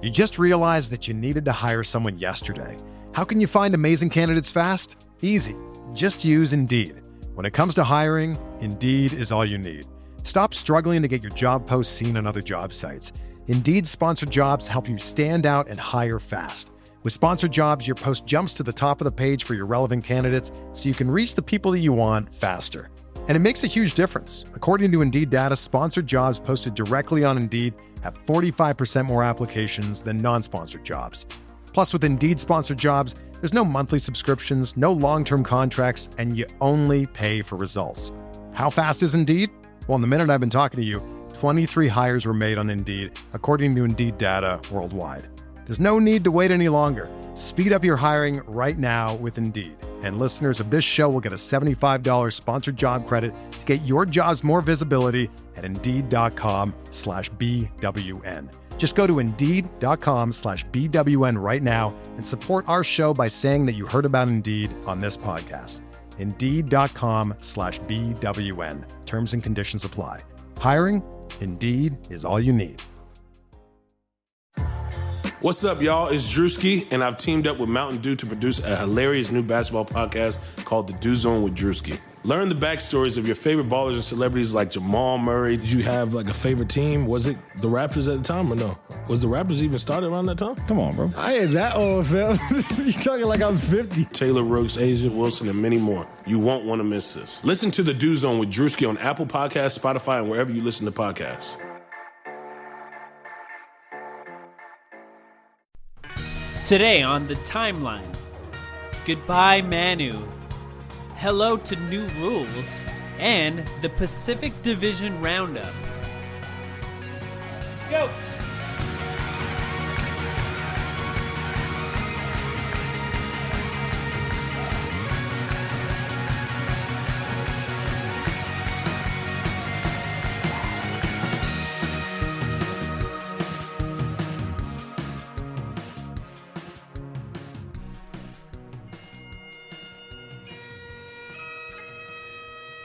You just realized that you needed to hire someone yesterday. How can you find amazing candidates fast? Easy. Just use Indeed. When it comes to hiring, Indeed is all you need. Stop struggling to get your job posts seen on other job sites. Indeed sponsored jobs help you stand out and hire fast. With sponsored jobs, your post jumps to the top of the page for your relevant candidates so you can reach the people that you want faster. And it makes a huge difference. According to Indeed data, sponsored jobs posted directly on Indeed have 45% more applications than non-sponsored jobs. Plus, with Indeed sponsored jobs, there's no monthly subscriptions, no long-term contracts, and you only pay for results. How fast is Indeed? Well, in the minute I've been talking to you, 23 hires were made on Indeed, according to Indeed data worldwide. There's no need to wait any longer. Speed up your hiring right now with Indeed. And listeners of this show will get a $75 sponsored job credit to get your jobs more visibility at Indeed.com/BWN. Just go to Indeed.com/BWN right now and support our show by saying that you heard about Indeed on this podcast. Indeed.com/BWN. Terms and conditions apply. Hiring? Indeed is all you need. What's up, y'all? It's Drewski, and I've teamed up with Mountain Dew to produce a hilarious new basketball podcast called The Dew Zone with Drewski. Learn the backstories of your favorite ballers and celebrities like Jamal Murray. Did you have like a favorite team? Was it the Raptors at the time or no? Was the Raptors even started around that time? Come on, bro. I ain't that old, fam. You talking like I was 50. Taylor Rooks, Asia Wilson, and many more. You won't want to miss this. Listen to The Dew Zone with Drewski on Apple Podcasts, Spotify, and wherever you listen to podcasts. Today on the timeline, goodbye Manu, hello to new rules, and the Pacific Division Roundup. Go!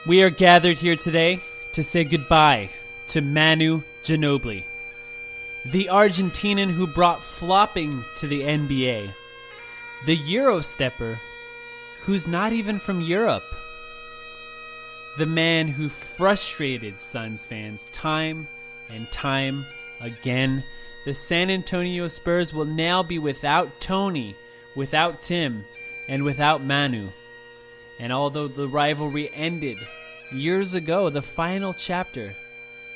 We are gathered here today to say goodbye to Manu Ginobili, the Argentinian who brought flopping to the NBA, the euro-stepper who's not even from Europe, the man who frustrated Suns fans time and time again. The San Antonio Spurs will now be without Tony, without Tim, and without Manu. And although the rivalry ended years ago, the final chapter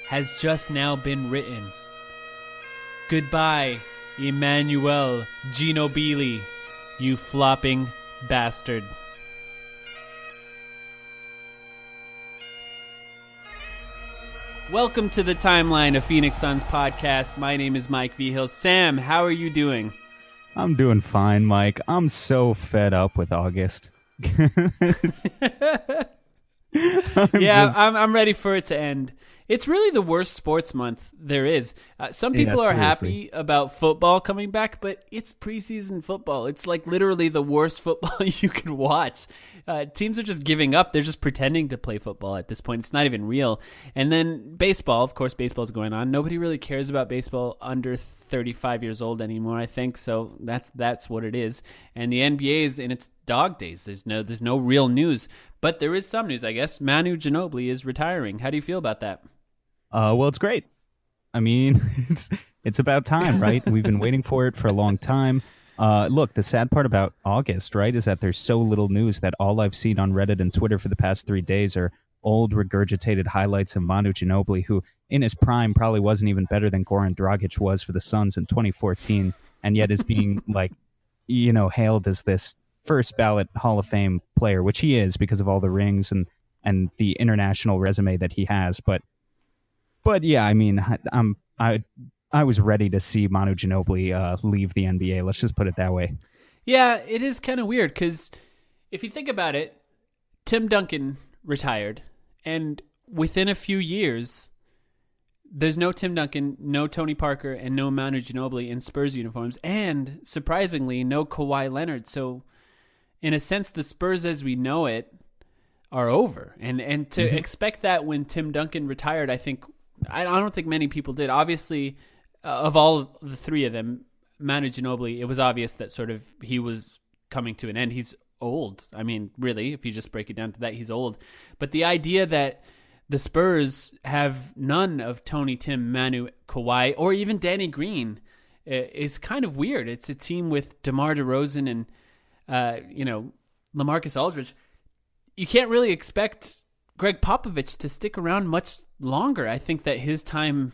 has just now been written. Goodbye, Emmanuel Ginobili, you flopping bastard. Welcome to the timeline of Phoenix Suns podcast. My name is Mike Vigil. Sam, how are you doing? I'm doing fine, Mike. I'm so fed up with August. I'm ready for it to end. It's really the worst sports month there is. Some people are happy about football coming back, but it's preseason football. It's like literally the worst football you could watch. Teams are just giving up. They're just pretending to play football at this point. It's not even real. And then baseball, of course, baseball's going on. Nobody really cares about baseball under 35 years old anymore, I think. So that's what it is. And the NBA is in its dog days. There's no real news. But there is some news, I guess. Manu Ginobili is retiring. How do you feel about that? Well, it's great. I mean, it's about time, right? We've been waiting for it for a long time. Look, the sad part about August, right, is that there's so little news that all I've seen on Reddit and Twitter for the past 3 days are old regurgitated highlights of Manu Ginobili, who in his prime probably wasn't even better than Goran Dragic was for the Suns in 2014, and yet is being hailed as this first ballot Hall of Fame player, which he is because of all the rings and the international resume that he has. But yeah, I mean, I was ready to see Manu Ginobili leave the NBA. Let's just put it that way. Yeah, it is kind of weird because if you think about it, Tim Duncan retired, and within a few years, there's no Tim Duncan, no Tony Parker, and no Manu Ginobili in Spurs uniforms, and surprisingly, no Kawhi Leonard. So, in a sense, the Spurs as we know it are over, and to expect that when Tim Duncan retired, I don't think many people did. Obviously, of all the three of them, Manu Ginobili, it was obvious that sort of he was coming to an end. He's old. I mean, really, if you just break it down to that, he's old. But the idea that the Spurs have none of Tony, Tim, Manu, Kawhi, or even Danny Green is kind of weird. It's a team with DeMar DeRozan and, LaMarcus Aldridge. You can't really expect Greg Popovich to stick around much longer. I think that his time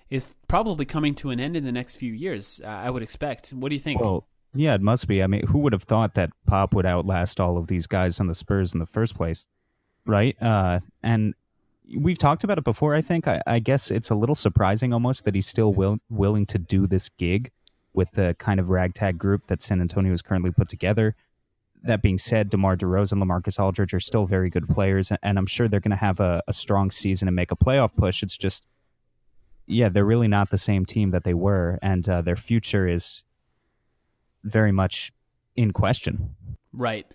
is probably coming to an end in the next few years, I would expect. What do you think? Well, yeah, it must be. I mean, who would have thought that Pop would outlast all of these guys on the Spurs in the first place, right? And we've talked about it before, I think. I guess it's a little surprising almost that he's still willing to do this gig with the kind of ragtag group that San Antonio has currently put together. That being said, DeMar DeRozan, LaMarcus Aldridge are still very good players, and I'm sure they're going to have a strong season and make a playoff push. It's just, yeah, they're really not the same team that they were, and their future is very much in question. Right.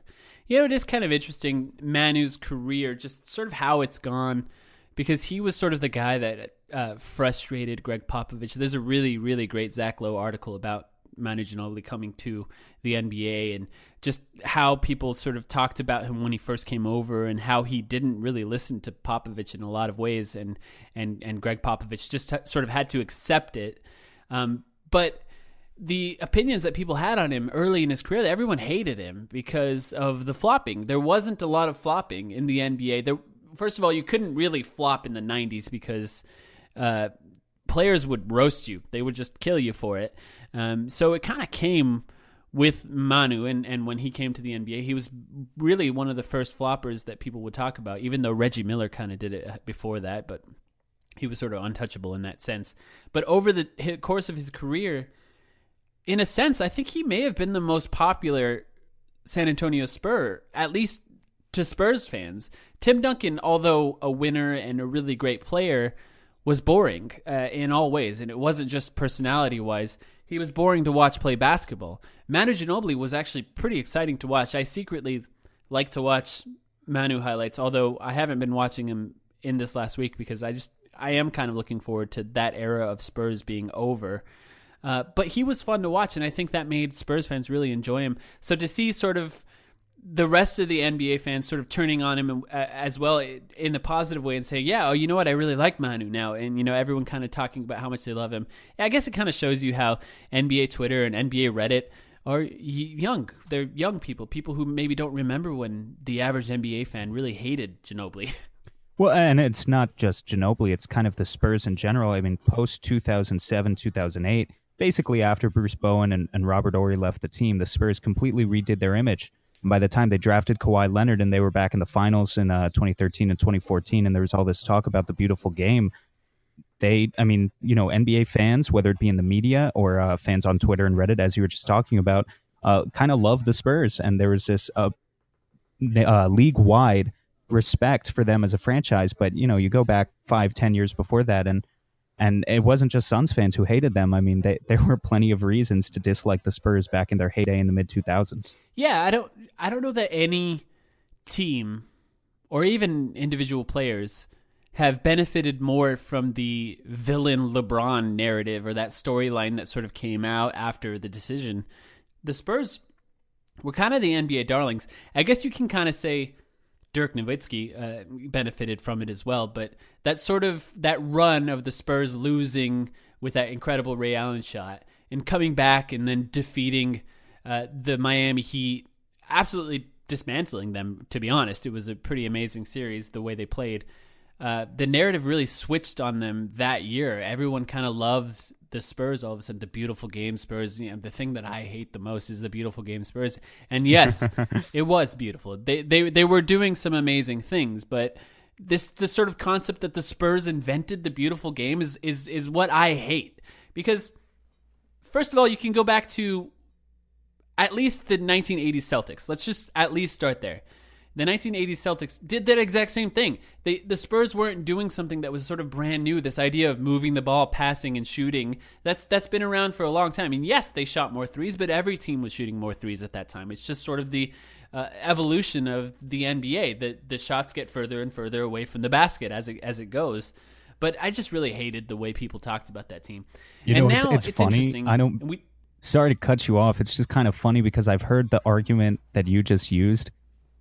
It is kind of interesting, Manu's career, just sort of how it's gone, because he was sort of the guy that frustrated Greg Popovich. There's a really, really great Zach Lowe article about Manu Ginobili coming to the NBA and just how people sort of talked about him when he first came over and how he didn't really listen to Popovich in a lot of ways, and Greg Popovich just sort of had to accept it. But the opinions that people had on him early in his career, everyone hated him because of the flopping. There wasn't a lot of flopping in the NBA. First of all, you couldn't really flop in the 90s because players would roast you. They would just kill you for it. So it kind of came with Manu, and when he came to the NBA, he was really one of the first floppers that people would talk about, even though Reggie Miller kind of did it before that, but he was sort of untouchable in that sense. But over the course of his career, in a sense, I think he may have been the most popular San Antonio Spur, at least to Spurs fans. Tim Duncan, although a winner and a really great player, was boring in all ways, and it wasn't just personality-wise. He was boring to watch play basketball. Manu Ginobili was actually pretty exciting to watch. I secretly like to watch Manu highlights, although I haven't been watching him in this last week because I am kind of looking forward to that era of Spurs being over. But he was fun to watch, and I think that made Spurs fans really enjoy him. So to see sort of the rest of the NBA fans sort of turning on him as well in the positive way and saying, yeah, oh, you know what, I really like Manu now. And, everyone kind of talking about how much they love him. I guess it kind of shows you how NBA Twitter and NBA Reddit are young. They're young people who maybe don't remember when the average NBA fan really hated Ginobili. Well, and it's not just Ginobili. It's kind of the Spurs in general. I mean, post-2007, 2008, basically after Bruce Bowen and Robert Horry left the team, the Spurs completely redid their image. And by the time they drafted Kawhi Leonard and they were back in the finals in 2013 and 2014, and there was all this talk about the beautiful game, NBA fans, whether it be in the media or fans on Twitter and Reddit, as you were just talking about, kind of loved the Spurs. And there was this league-wide respect for them as a franchise. But, you go back 5-10 years before that, and it wasn't just Suns fans who hated them. I mean, there were plenty of reasons to dislike the Spurs back in their heyday in the mid-2000s. Yeah, I don't know that any team or even individual players have benefited more from the villain LeBron narrative or that storyline that sort of came out after the decision. The Spurs were kind of the NBA darlings. I guess you can kind of say Dirk Nowitzki benefited from it as well, but that run of the Spurs losing with that incredible Ray Allen shot and coming back and then defeating the Miami Heat, absolutely dismantling them, to be honest. It was a pretty amazing series, the way they played. The narrative really switched on them that year. Everyone kind of loved the Spurs all of a sudden, the beautiful game Spurs. The thing that I hate the most is the beautiful game Spurs. And yes, it was beautiful. They were doing some amazing things, but this sort of concept that the Spurs invented the beautiful game is what I hate. Because, first of all, you can go back to at least the 1980s Celtics. Let's just at least start there. The 1980s Celtics did that exact same thing. The Spurs weren't doing something that was sort of brand new, this idea of moving the ball, passing, and shooting. That's been around for a long time. I mean, yes, they shot more threes, but every team was shooting more threes at that time. It's just sort of the evolution of the NBA. The shots get further and further away from the basket as it goes. But I just really hated the way people talked about that team. It's funny. Interesting. Sorry to cut you off. It's just kind of funny because I've heard the argument that you just used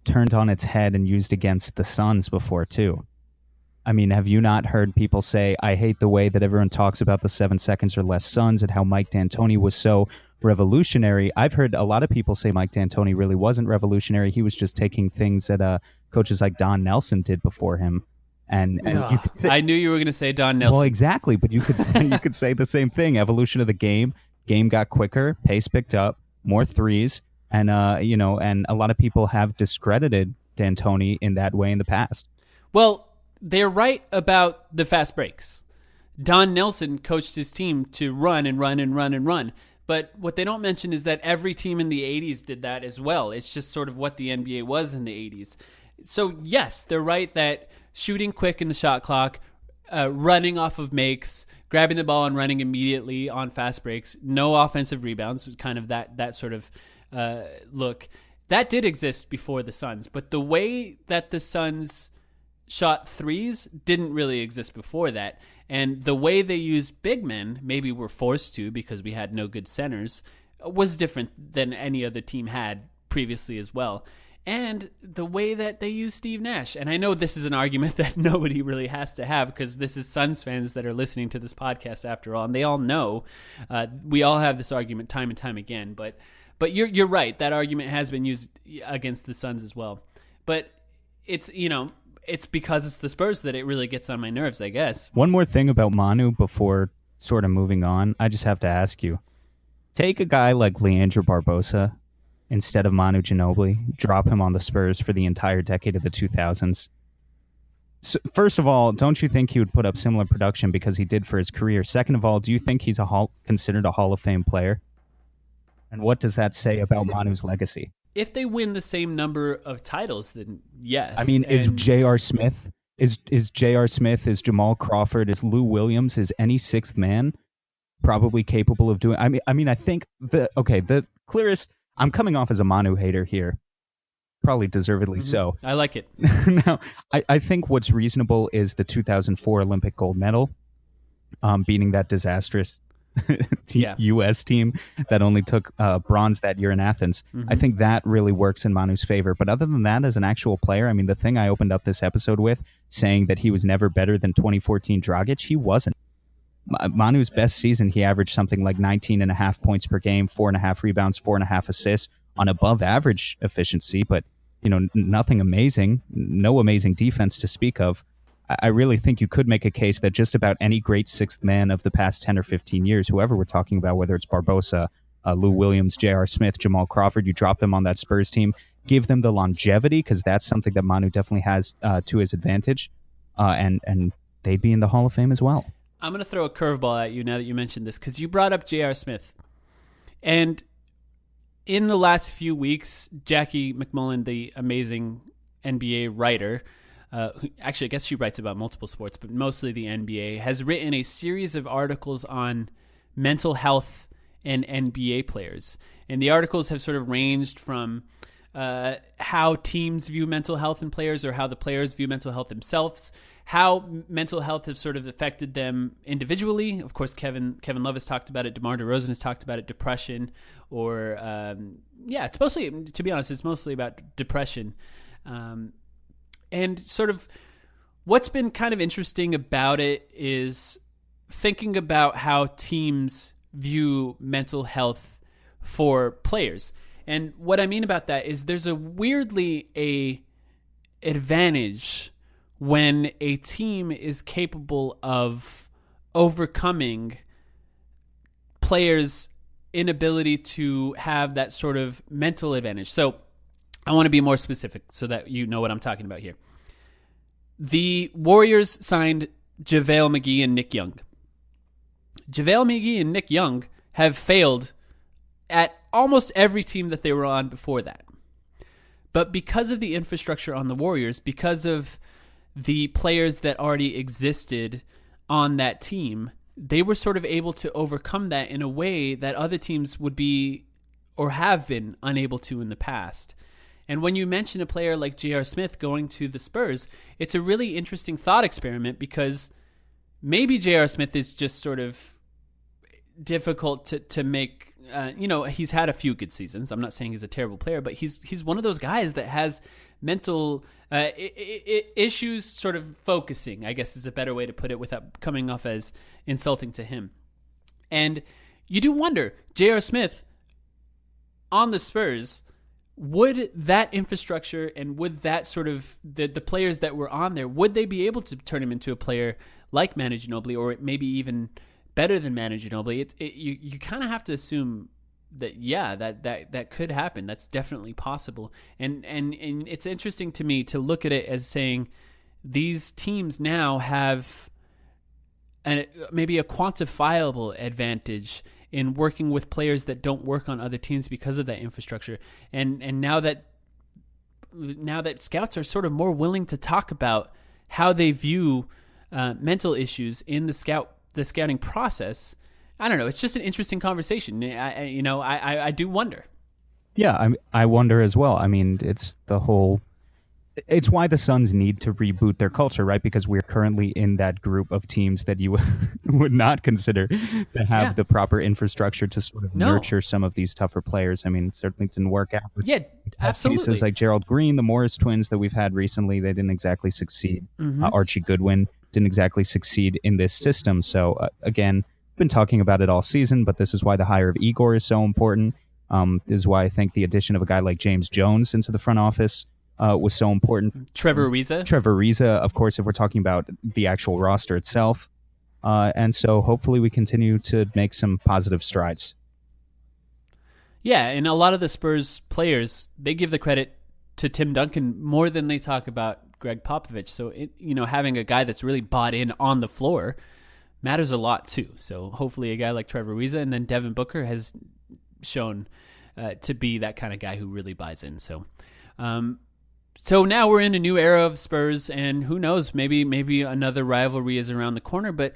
turned on its head and used against the Suns before, too. I mean, have you not heard people say, I hate the way that everyone talks about the 7 seconds or less Suns and how Mike D'Antoni was so revolutionary? I've heard a lot of people say Mike D'Antoni really wasn't revolutionary. He was just taking things that coaches like Don Nelson did before him. And you could say, I knew you were going to say Don Nelson. well, exactly, but you could say the same thing. Evolution of the game. Game got quicker, pace picked up, more threes, and and a lot of people have discredited D'Antoni in that way in the past. Well, they're right about the fast breaks. Don Nelson coached his team to run and run and run and run. But what they don't mention is that every team in the 80s did that as well. It's just sort of what the NBA was in the 80s. So, yes, they're right that shooting quick in the shot clock, running off of makes, grabbing the ball and running immediately on fast breaks, no offensive rebounds, kind of that sort of look. That did exist before the Suns. But the way that the Suns shot threes didn't really exist before that. And the way they used big men, maybe were forced to because we had no good centers, was different than any other team had previously as well. And the way that they use Steve Nash. And I know this is an argument that nobody really has to have because this is Suns fans that are listening to this podcast after all. And they all know we all have this argument time and time again. But you're right. That argument has been used against the Suns as well. But it's because it's the Spurs that it really gets on my nerves, I guess. One more thing about Manu before sort of moving on. I just have to ask you. Take a guy like Leandro Barbosa instead of Manu Ginobili. Drop him on the Spurs for the entire decade of the 2000s. So, first of all, don't you think he would put up similar production because he did for his career? Second of all, do you think he's considered a Hall of Fame player? And what does that say about Manu's legacy? If they win the same number of titles, then yes. I mean, is J.R. Smith, is J.R. Smith, is Jamal Crawford, is Lou Williams, is any sixth man probably capable of doing? I mean, I think the clearest. I'm coming off as a Manu hater here, probably deservedly so. I like it. Now, I think what's reasonable is the 2004 Olympic gold medal, beating that disastrous U.S. team that only took bronze that year in Athens. I think that really works in Manu's favor. But other than that, as an actual player, I mean, the thing I opened up this episode with, saying that he was never better than 2014 Dragic, he wasn't. Manu's best season, he averaged something like 19.5 points per game, 4.5 rebounds, 4.5 assists on above average efficiency, but nothing amazing, no amazing defense to speak of. I really think you could make a case that just about any great sixth man of the past 10 or 15 years, whoever we're talking about, whether it's Barbosa, Lou Williams, J.R. Smith, Jamal Crawford, you drop them on that Spurs team, give them the longevity, because that's something that Manu definitely has to his advantage, and they'd be in the Hall of Fame as well. I'm going to throw a curveball at you now that you mentioned this, because you brought up J.R. Smith. And in the last few weeks, Jackie McMullen, the amazing NBA writer, who actually I guess she writes about multiple sports, but mostly the NBA, has written a series of articles on mental health and NBA players. And the articles have sort of ranged from how teams view mental health in players, or how the players view mental health themselves, how mental health has sort of affected them individually. Of course, Kevin Love has talked about it. DeMar DeRozan has talked about it. Depression, or it's mostly, to be honest, it's mostly about depression. And sort of what's been kind of interesting about it is thinking about how teams view mental health for players. And what I mean about that is there's a advantage when a team is capable of overcoming players' inability to have that sort of mental advantage. So I want to be more specific so that you know what I'm talking about here. The Warriors signed JaVale McGee and Nick Young. JaVale McGee and Nick Young have failed at almost every team that they were on before that. But because of the infrastructure on the Warriors, because of the players that already existed on that team, they were sort of able to overcome that in a way that other teams would be or have been unable to in the past. And when you mention a player like J.R. Smith going to the Spurs, it's a really interesting thought experiment, because maybe J.R. Smith is just sort of difficult to make he's had a few good seasons. I'm not saying he's a terrible player, but he's one of those guys that has mental issues sort of focusing, I guess is a better way to put it without coming off as insulting to him. And you do wonder, J.R. Smith on the Spurs, would that infrastructure and would that sort of the players that were on there, would they be able to turn him into a player like Manu Ginobili, or maybe even better than Manu Ginobili? You kind of have to assume that that could happen. That's definitely possible. And it's interesting to me to look at it as saying these teams now have maybe a quantifiable advantage in working with players that don't work on other teams because of that infrastructure. And now that scouts are sort of more willing to talk about how they view mental issues in the scouting process, I don't know. It's just an interesting conversation. I do wonder. Yeah, I wonder as well. I mean, it's why the Suns need to reboot their culture, right? Because we're currently in that group of teams that you would not consider to have the proper infrastructure to sort of nurture some of these tougher players. I mean, it certainly didn't work out. Yeah, absolutely. Cases like Gerald Green, the Morris twins that we've had recently, they didn't exactly succeed. Mm-hmm. Archie Goodwin didn't exactly succeed in this system. So again, been talking about it all season, but this is why the hire of Igor is so important. This is why I think the addition of a guy like James Jones into the front office was so important. Trevor Ariza, of course, if we're talking about the actual roster itself. And so hopefully we continue to make some positive strides. Yeah, and a lot of the Spurs players, they give the credit to Tim Duncan more than they talk about Greg Popovich. So, having a guy that's really bought in on the floor matters a lot too. So hopefully a guy like Trevor Ariza, and then Devin Booker has shown to be that kind of guy who really buys in. So now we're in a new era of Spurs, and who knows, maybe another rivalry is around the corner, but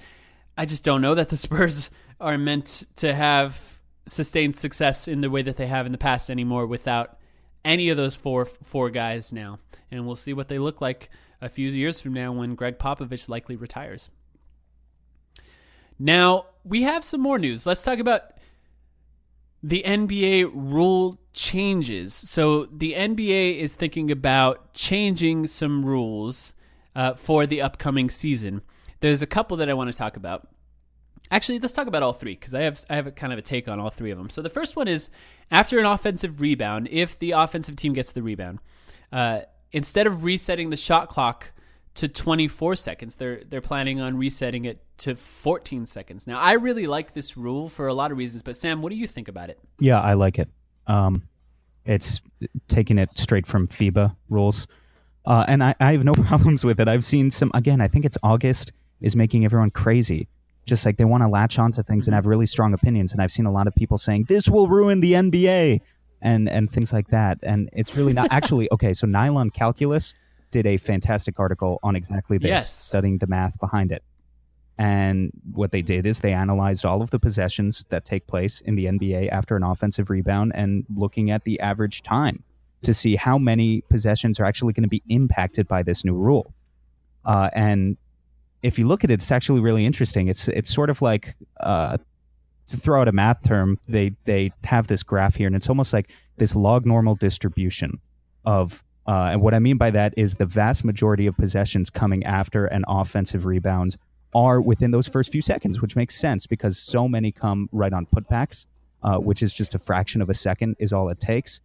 I just don't know that the Spurs are meant to have sustained success in the way that they have in the past anymore without any of those four guys now. And we'll see what they look like a few years from now when Greg Popovich likely retires. Now, we have some more news. Let's talk about the NBA rule changes. So the NBA is thinking about changing some rules for the upcoming season. There's a couple that I want to talk about. Actually, let's talk about all three because I have a kind of a take on all three of them. So the first one is after an offensive rebound, if the offensive team gets the rebound, instead of resetting the shot clock to 24 seconds, they're planning on resetting it to 14 seconds. Now, I really like this rule for a lot of reasons, but Sam, what do you think about it? Yeah, I like it. It's taking it straight from FIBA rules. And I have no problems with it. I've seen some, again, I think it's August is making everyone crazy. Just like they want to latch onto things and have really strong opinions. And I've seen a lot of people saying, this will ruin the NBA and things like that. And it's really not actually, okay, so Nylon Calculus did a fantastic article on exactly this, studying the math behind it. And what they did is they analyzed all of the possessions that take place in the NBA after an offensive rebound and looking at the average time to see how many possessions are actually going to be impacted by this new rule. And if you look at it, it's actually really interesting. It's sort of like, to throw out a math term, they have this graph here, and it's almost like this log normal distribution of, and what I mean by that is the vast majority of possessions coming after an offensive rebound are within those first few seconds, which makes sense because so many come right on putbacks, which is just a fraction of a second is all it takes,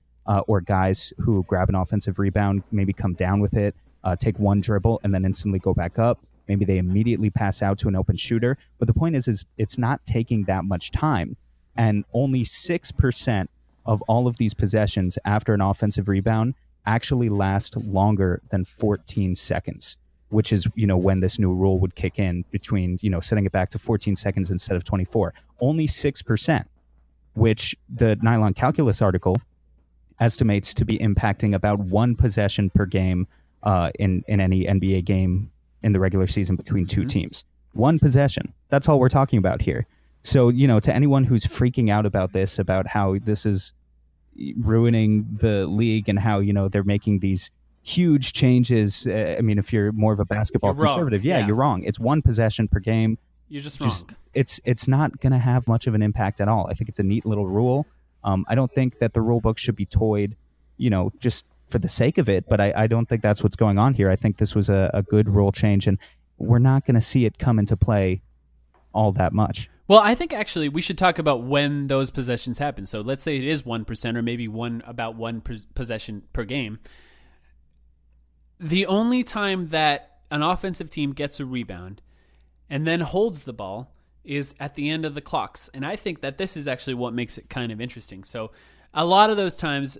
or guys who grab an offensive rebound, maybe come down with it, take one dribble, and then instantly go back up. Maybe they immediately pass out to an open shooter. But the point is it's not taking that much time. And only 6% of all of these possessions after an offensive rebound actually last longer than 14 seconds, which is, when this new rule would kick in between, setting it back to 14 seconds instead of 24. Only 6%, which the Nylon Calculus article estimates to be impacting about one possession per game in any NBA game in the regular season between two teams. One possession. That's all we're talking about here. So, to anyone who's freaking out about this, about how this is ruining the league and how, they're making these huge changes. I mean, if you're more of a basketball conservative, you're wrong. It's one possession per game. You're just wrong. it's not going to have much of an impact at all. I think it's a neat little rule. I don't think that the rule book should be toyed, just for the sake of it, but I don't think that's what's going on here. I think this was a good rule change, and we're not going to see it come into play all that much. Well, I think actually we should talk about when those possessions happen. So let's say it is 1% or maybe about one possession per game. The only time that an offensive team gets a rebound and then holds the ball is at the end of the clocks. And I think that this is actually what makes it kind of interesting. So a lot of those times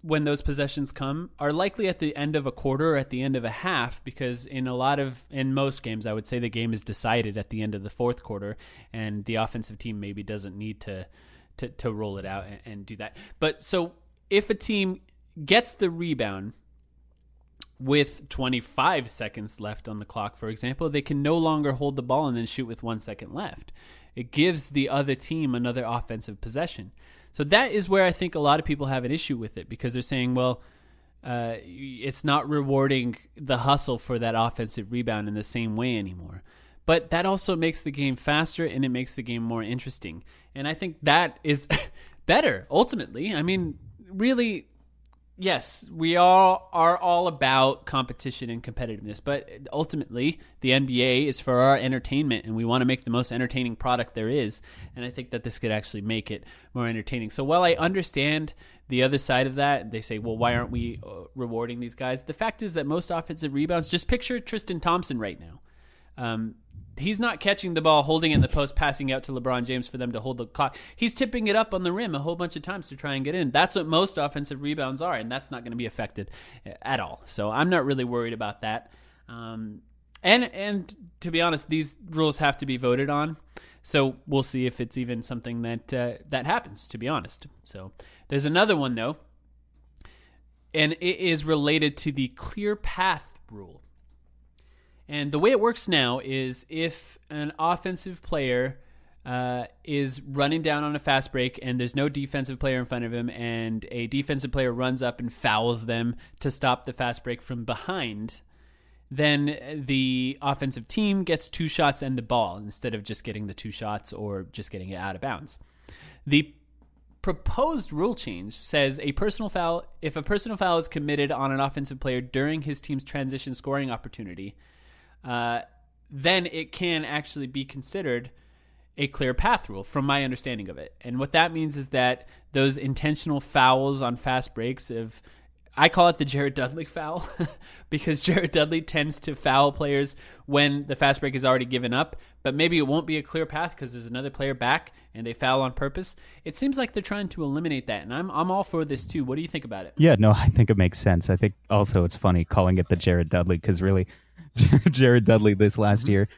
when those possessions come are likely at the end of a quarter or at the end of a half, because in most games, I would say the game is decided at the end of the fourth quarter, and the offensive team maybe doesn't need to roll it out and do that. But so if a team gets the rebound with 25 seconds left on the clock, for example, they can no longer hold the ball and then shoot with 1 second left. It gives the other team another offensive possession. So that is where I think a lot of people have an issue with it, because they're saying, well, it's not rewarding the hustle for that offensive rebound in the same way anymore. But that also makes the game faster, and it makes the game more interesting. And I think that is better, ultimately. I mean, really, yes, we all are all about competition and competitiveness, but ultimately the NBA is for our entertainment, and we want to make the most entertaining product there is. And I think that this could actually make it more entertaining. So while I understand the other side of that, they say, well, why aren't we rewarding these guys? The fact is that most offensive rebounds, just picture Tristan Thompson right now. He's not catching the ball, holding it in the post, passing out to LeBron James for them to hold the clock. He's tipping it up on the rim a whole bunch of times to try and get in. That's what most offensive rebounds are, and that's not going to be affected at all. So I'm not really worried about that. And to be honest, these rules have to be voted on. So we'll see if it's even something that happens, to be honest. So there's another one, though, and it is related to the clear path rule. And the way it works now is if an offensive player is running down on a fast break and there's no defensive player in front of him, and a defensive player runs up and fouls them to stop the fast break from behind, then the offensive team gets 2 shots and the ball instead of just getting the 2 shots or just getting it out of bounds. The proposed rule change says if a personal foul is committed on an offensive player during his team's transition scoring opportunity, then it can actually be considered a clear path rule, from my understanding of it. And what that means is that those intentional fouls on fast breaks I call it the Jared Dudley foul, because Jared Dudley tends to foul players when the fast break is already given up, but maybe it won't be a clear path because there's another player back and they foul on purpose. It seems like they're trying to eliminate that, and I'm all for this too. What do you think about it? Yeah, no, I think it makes sense. I think also it's funny calling it the Jared Dudley, because really Jared Dudley this last year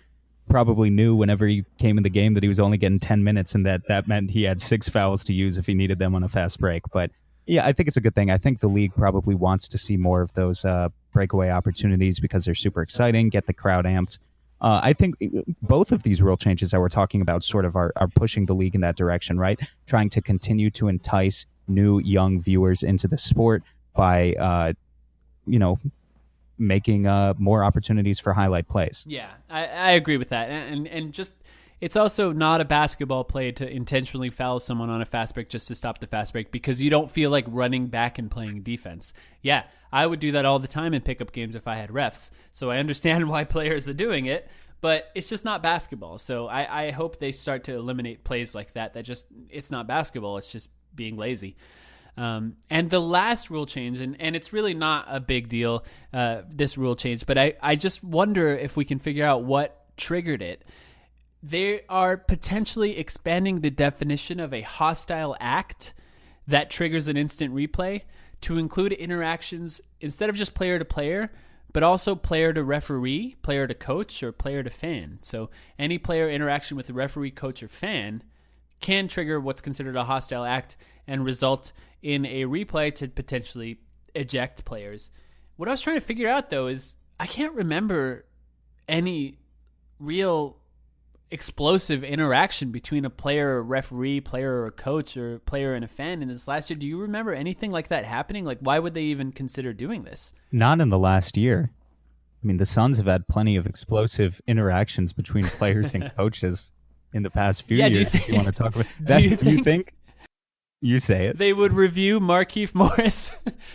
probably knew whenever he came in the game that he was only getting 10 minutes, and that meant he had 6 fouls to use if he needed them on a fast break. But yeah, I think it's a good thing. I think the league probably wants to see more of those breakaway opportunities because they're super exciting, get the crowd amped. I think both of these rule changes that we're talking about sort of are pushing the league in that direction, right? Trying to continue to entice new young viewers into the sport by, making more opportunities for highlight plays. Yeah, I agree with that. And just, it's also not a basketball play to intentionally foul someone on a fast break just to stop the fast break because you don't feel like running back and playing defense. Yeah, I would do that all the time in pickup games if I had refs. So I understand why players are doing it, but it's just not basketball. So I hope they start to eliminate plays like that just, it's not basketball, it's just being lazy. And the last rule change, and it's really not a big deal, this rule change, but I just wonder if we can figure out what triggered it. They are potentially expanding the definition of a hostile act that triggers an instant replay to include interactions instead of just player to player, but also player to referee, player to coach, or player to fan. So any player interaction with the referee, coach, or fan can trigger what's considered a hostile act and result in a replay to potentially eject players. What I was trying to figure out, though, is I can't remember any real explosive interaction between a player or a referee, player or a coach, or player and a fan in this last year. Do you remember anything like that happening? Like, why would they even consider doing this? Not in the last year. I mean, the Suns have had plenty of explosive interactions between players and coaches in the past few Yeah, years. If you want to talk about do that, you think you say it. they would review Markieff Morris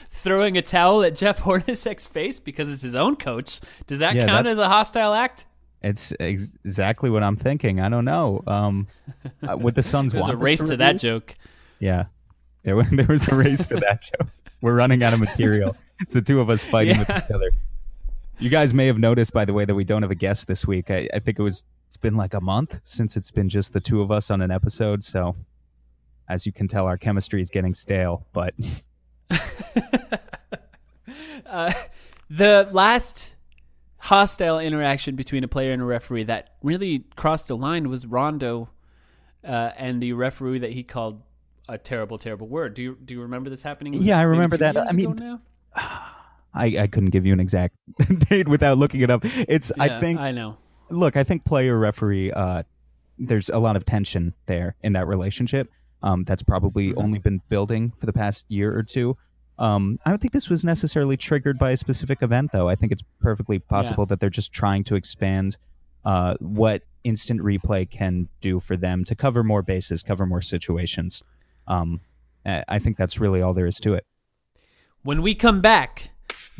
throwing a towel at Jeff Hornacek's face because it's his own coach? Does that count as a hostile act? It's exactly what I'm thinking. I don't know. Would the Suns There's want a race to that joke. Yeah, there was a race to that joke. We're running out of material. It's the two of us fighting with each other. You guys may have noticed, by the way, that we don't have a guest this week. I think it's been like a month since it's been just the two of us on an episode. So, as you can tell, our chemistry is getting stale. But the last hostile interaction between a player and a referee that really crossed a line was Rondo and the referee that he called a terrible, terrible word. Do you remember this happening? Yeah, I remember that. I mean, now? I couldn't give you an exact date without looking it up. I know. Look, I think player referee. There's a lot of tension there in that relationship. That's probably only been building for the past year or two. I don't think this was necessarily triggered by a specific event, though. I think it's perfectly possible that they're just trying to expand what instant replay can do for them to cover more bases, cover more situations. I think that's really all there is to it. When we come back,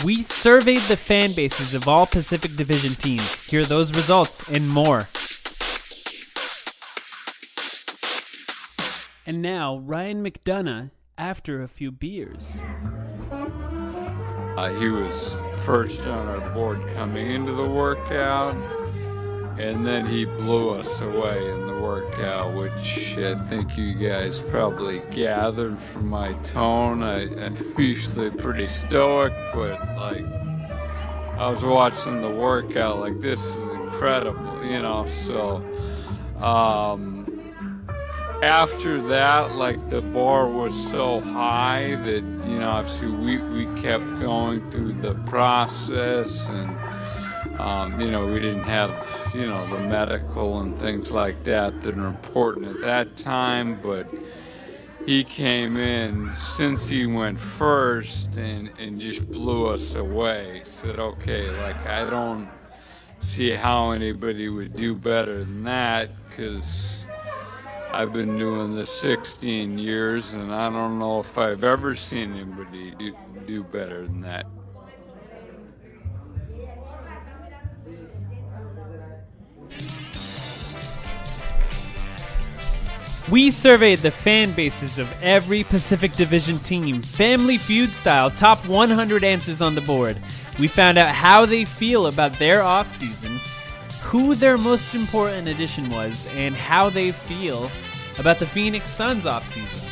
we surveyed the fan bases of all Pacific Division teams. Hear those results and more. And now, Ryan McDonough, after a few beers. He was first on our board coming into the workout, and then he blew us away in the workout, which I think you guys probably gathered from my tone. I'm usually pretty stoic, but like I was watching the workout like, this is incredible, you know, so after that, like, the bar was so high that, you know, obviously we kept going through the process, and you know, we didn't have, you know, the medical and things like that are important at that time, but he came in since he went first and just blew us away. Said, okay, like, I don't see how anybody would do better than that, because I've been doing this 16 years, and I don't know if I've ever seen anybody do better than that. We surveyed the fan bases of every Pacific Division team, Family Feud style, top 100 answers on the board. We found out how they feel about their offseason, who their most important addition was, and how they feel about the Phoenix Suns offseason.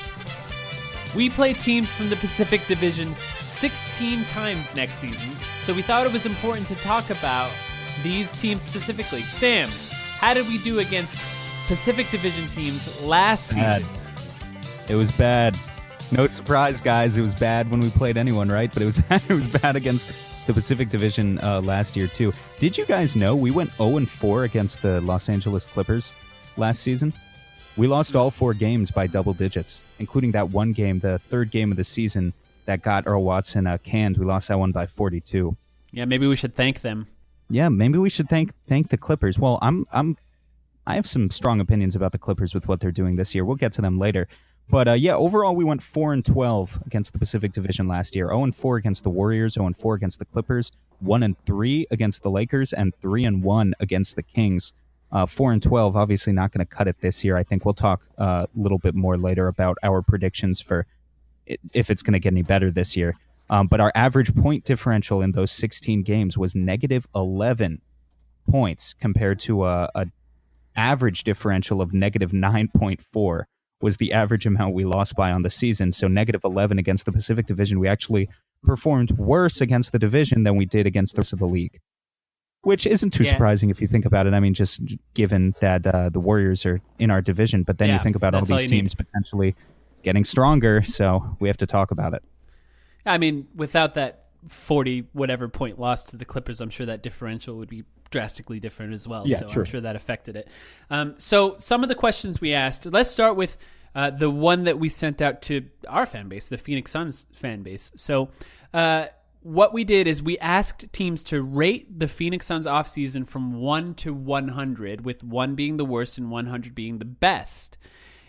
We play teams from the Pacific Division 16 times next season, so we thought it was important to talk about these teams specifically. Sam, how did we do against Pacific Division teams last season? It was bad. No surprise, guys. It was bad when we played anyone, right? But it was bad. It was bad against the Pacific Division last year too. Did you guys know we went 0-4 against the Los Angeles Clippers last season? We lost all 4 games by double digits, including that one game, the third game of the season that got Earl Watson canned. We lost that one by 42. Yeah, maybe we should thank them. Yeah, maybe we should thank the Clippers. Well, I have some strong opinions about the Clippers with what they're doing this year. We'll get to them later. But yeah, overall we went 4-12 against the Pacific Division last year. 0-4 against the Warriors, 0-4 against the Clippers, 1-3 against the Lakers, and 3-1 against the Kings. 4-12, obviously not going to cut it this year. I think we'll talk a little bit more later about our predictions for if it's going to get any better this year. But our average point differential in those 16 games was negative 11 points compared to a average differential of negative 9.4 was the average amount we lost by on the season. So negative 11 against the Pacific Division. We actually performed worse against the division than we did against the rest of the league, which isn't too surprising if you think about it. I mean, just given that the Warriors are in our division, but then you think about all these teams potentially getting stronger, so we have to talk about it. I mean, without that 40 whatever point loss to the Clippers, I'm sure that differential would be drastically different as well. So true. I'm sure that affected it. So some of the questions we asked, let's start with the one that we sent out to our fan base, the Phoenix Suns fan base. So what we did is we asked teams to rate the Phoenix Suns offseason from 1 to 100, with 1 being the worst and 100 being the best.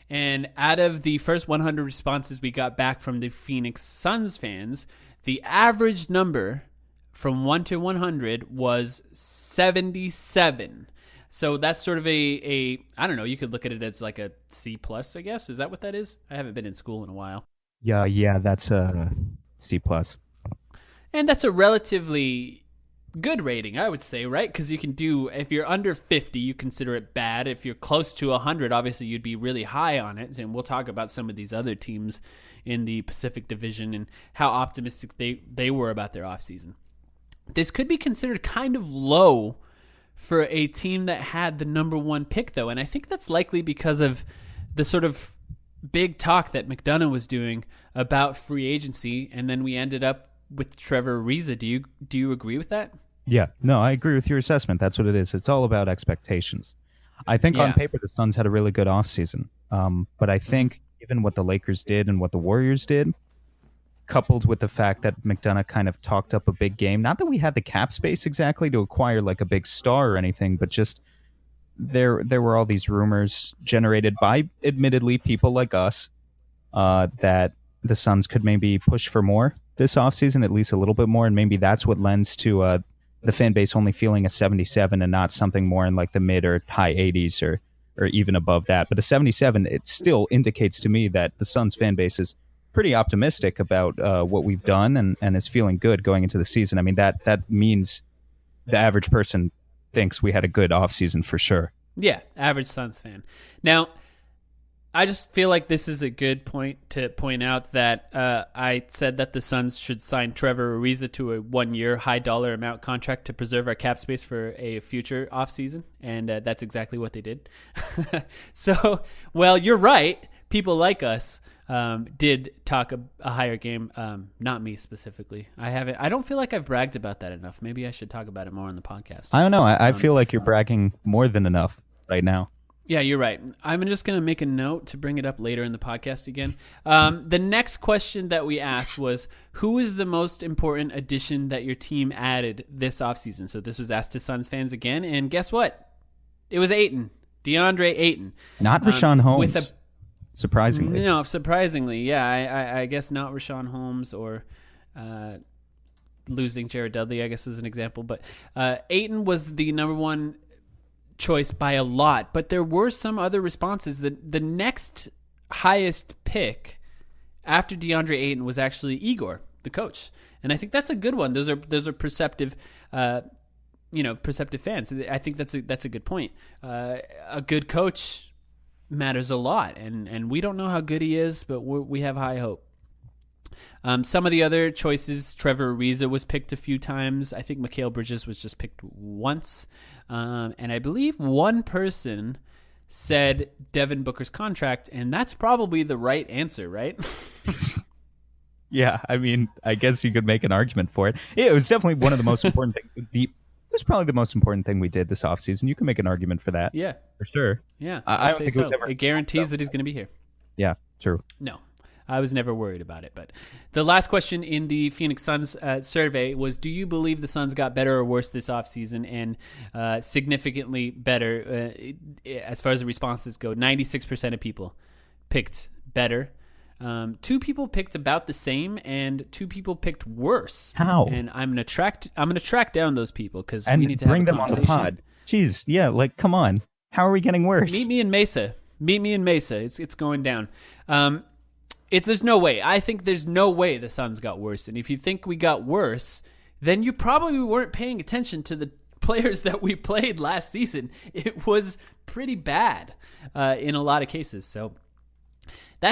And out of the first 100 responses we got back from the Phoenix Suns fans, the average number from 1 to 100 was 77. So that's sort of I don't know, you could look at it as like a C+, I guess. Is that what that is? I haven't been in school in a while. Yeah, that's a C+. And that's a relatively good rating, I would say, right? Because you can do, if you're under 50, you consider it bad. If you're close to 100, obviously you'd be really high on it. And we'll talk about some of these other teams in the Pacific Division and how optimistic they were about their offseason. This could be considered kind of low for a team that had the number 1 pick, though. And I think that's likely because of the sort of big talk that McDonough was doing about free agency. And then we ended up with Trevor Ariza. Do you agree with that? Yeah, no, I agree with your assessment. That's what it is. It's all about expectations. I think on paper the Suns had a really good offseason. But I think given what the Lakers did and what the Warriors did, coupled with the fact that McDonough kind of talked up a big game, not that we had the cap space exactly to acquire like a big star or anything, but just there were all these rumors generated by admittedly people like us that the Suns could maybe push for more this offseason, at least a little bit more, and maybe that's what lends to the fan base only feeling a 77 and not something more in like the mid or high 80s or even above that. But a 77, it still indicates to me that the Suns fan base is pretty optimistic about what we've done and is feeling good going into the season. I mean, that means the average person thinks we had a good offseason for sure. Yeah, average Suns fan. Now, I just feel like this is a good point to point out that I said that the Suns should sign Trevor Ariza to a 1-year high dollar amount contract to preserve our cap space for a future offseason, and that's exactly what they did. So, well, you're right. People like us did talk a higher game. Not me specifically. I don't feel like I've bragged about that enough. Maybe I should talk about it more on the podcast. I don't know. I feel like you're bragging more than enough right now. Yeah, you're right. I'm just going to make a note to bring it up later in the podcast again. The next question that we asked was, who is the most important addition that your team added this offseason? So this was asked to Suns fans again, and guess what? It was Ayton, DeAndre Ayton. Not Rashawn Holmes, surprisingly. No, surprisingly, yeah. I guess not Rashawn Holmes or losing Jared Dudley, I guess, is an example. But Ayton was the number 1 choice by a lot, but there were some other responses. The next highest pick after DeAndre Ayton was actually Igor, the coach, and I think that's a good one. Those are perceptive, perceptive fans. I think that's a good point. A good coach matters a lot, and we don't know how good he is, but we have high hope. Some of the other choices, Trevor Ariza was picked a few times. I think Mikal Bridges was just picked once. And I believe one person said Devin Booker's contract, and that's probably the right answer, right? Yeah, I mean, I guess you could make an argument for it. It was definitely one of the most important things. It was probably the most important thing we did this offseason. You can make an argument for that. Yeah. For sure. Yeah. I don't think it was ever... It guarantees that he's going to be here. Yeah, true. No. I was never worried about it. But the last question in the Phoenix Suns survey was, do you believe the Suns got better or worse this offseason? And significantly better as far as the responses go. 96% of people picked better. 2 people picked about the same, and 2 people picked worse. How? And I'm gonna track down those people because we need to bring have a them on the conversation. pod. Jeez, yeah, like come on. How are we getting worse? Meet me in Mesa. It's going down. There's no way. I think there's no way the Suns got worse. And if you think we got worse, then you probably weren't paying attention to the players that we played last season. It was pretty bad in a lot of cases. So I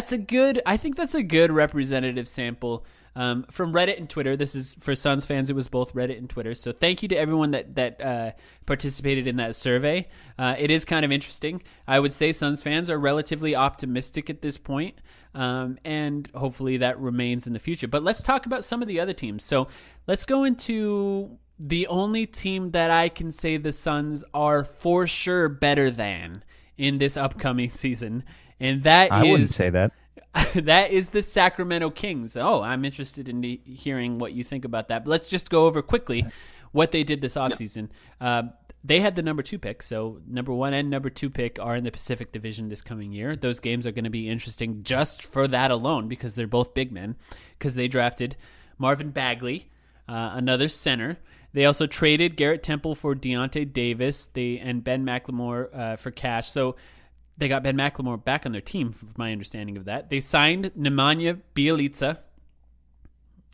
think that's a good representative sample from Reddit and Twitter. This is for Suns fans. It was both Reddit and Twitter. So thank you to everyone that participated in that survey. It is kind of interesting. I would say Suns fans are relatively optimistic at this point, and hopefully that remains in the future. But let's talk about some of the other teams. So let's go into the only team that I can say the Suns are for sure better than in this upcoming season. And that I wouldn't say that. that is the Sacramento Kings. Oh, I'm interested in hearing what you think about that. But let's just go over quickly what they did this offseason. They had the number 2 pick, so number 1 and number 2 pick are in the Pacific Division this coming year. Those games are going to be interesting just for that alone because they're both big men, because they drafted Marvin Bagley, another center. They also traded Garrett Temple for Deontay Davis and Ben McLemore for cash. So they got Ben McLemore back on their team, from my understanding of that. They signed Nemanja Bjelica.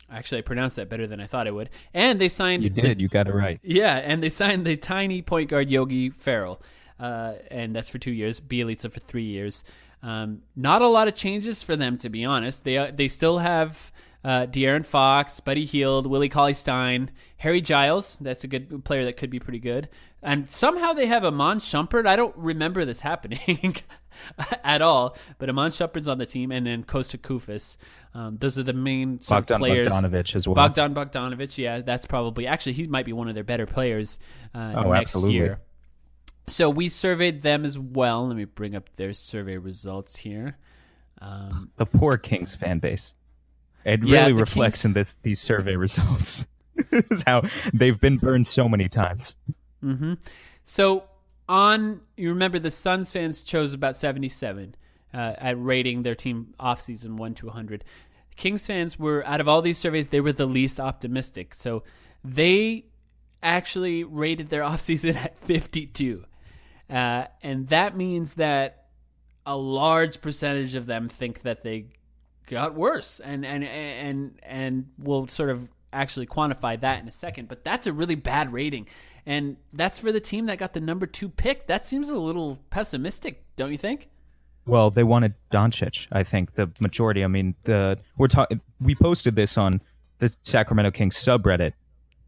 Actually, I pronounced that better than I thought I would. And they signed... You did. You got it right. Yeah, and they signed the tiny point guard Yogi Ferrell. And that's for 2 years. Bjelica for 3 years. Not a lot of changes for them, to be honest. They still have De'Aaron Fox, Buddy Hield, Willie Cauley-Stein, Harry Giles. That's a good player that could be pretty good. And somehow they have Amon Shumpert. I don't remember this happening at all, but Amon Shumpert's on the team, and then Kosta Koufis. Those are the main sort of players. Bogdanovic as well. Bogdanovic, yeah, that's probably... Actually, he might be one of their better players next year. So we surveyed them as well. Let me bring up their survey results here. The poor Kings fan base. It really reflects in these survey results. This is how they've been burned so many times. Mm-hmm. So you remember the Suns fans chose about 77 at rating their team offseason 1 to 100. Kings fans were, out of all these surveys, they were the least optimistic. So they actually rated their offseason at 52. And that means that a large percentage of them think that they got worse, and we'll sort of actually quantify that in a second. But that's a really bad rating, and that's for the team that got the number 2 pick. That seems a little pessimistic, don't you think? Well, they wanted Doncic. I think the majority. I mean, we posted this on the Sacramento Kings subreddit.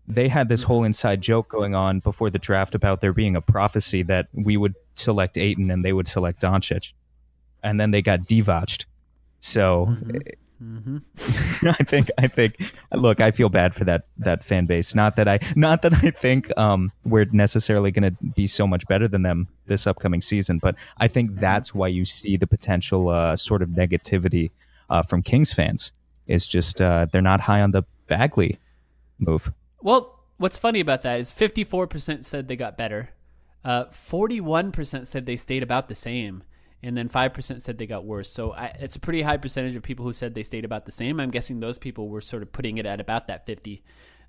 They had this whole inside joke going on before the draft about there being a prophecy that we would select Ayton and they would select Doncic, and then they got devotched. So I think look, I feel bad for that fan base. Not that I think we're necessarily going to be so much better than them this upcoming season, but I think that's why you see the potential sort of negativity from Kings fans. Is just they're not high on the Bagley move. Well, what's funny about that is 54% said they got better, 41% said they stayed about the same, and then 5% said they got worse. So it's a pretty high percentage of people who said they stayed about the same. I'm guessing those people were sort of putting it at about that 50.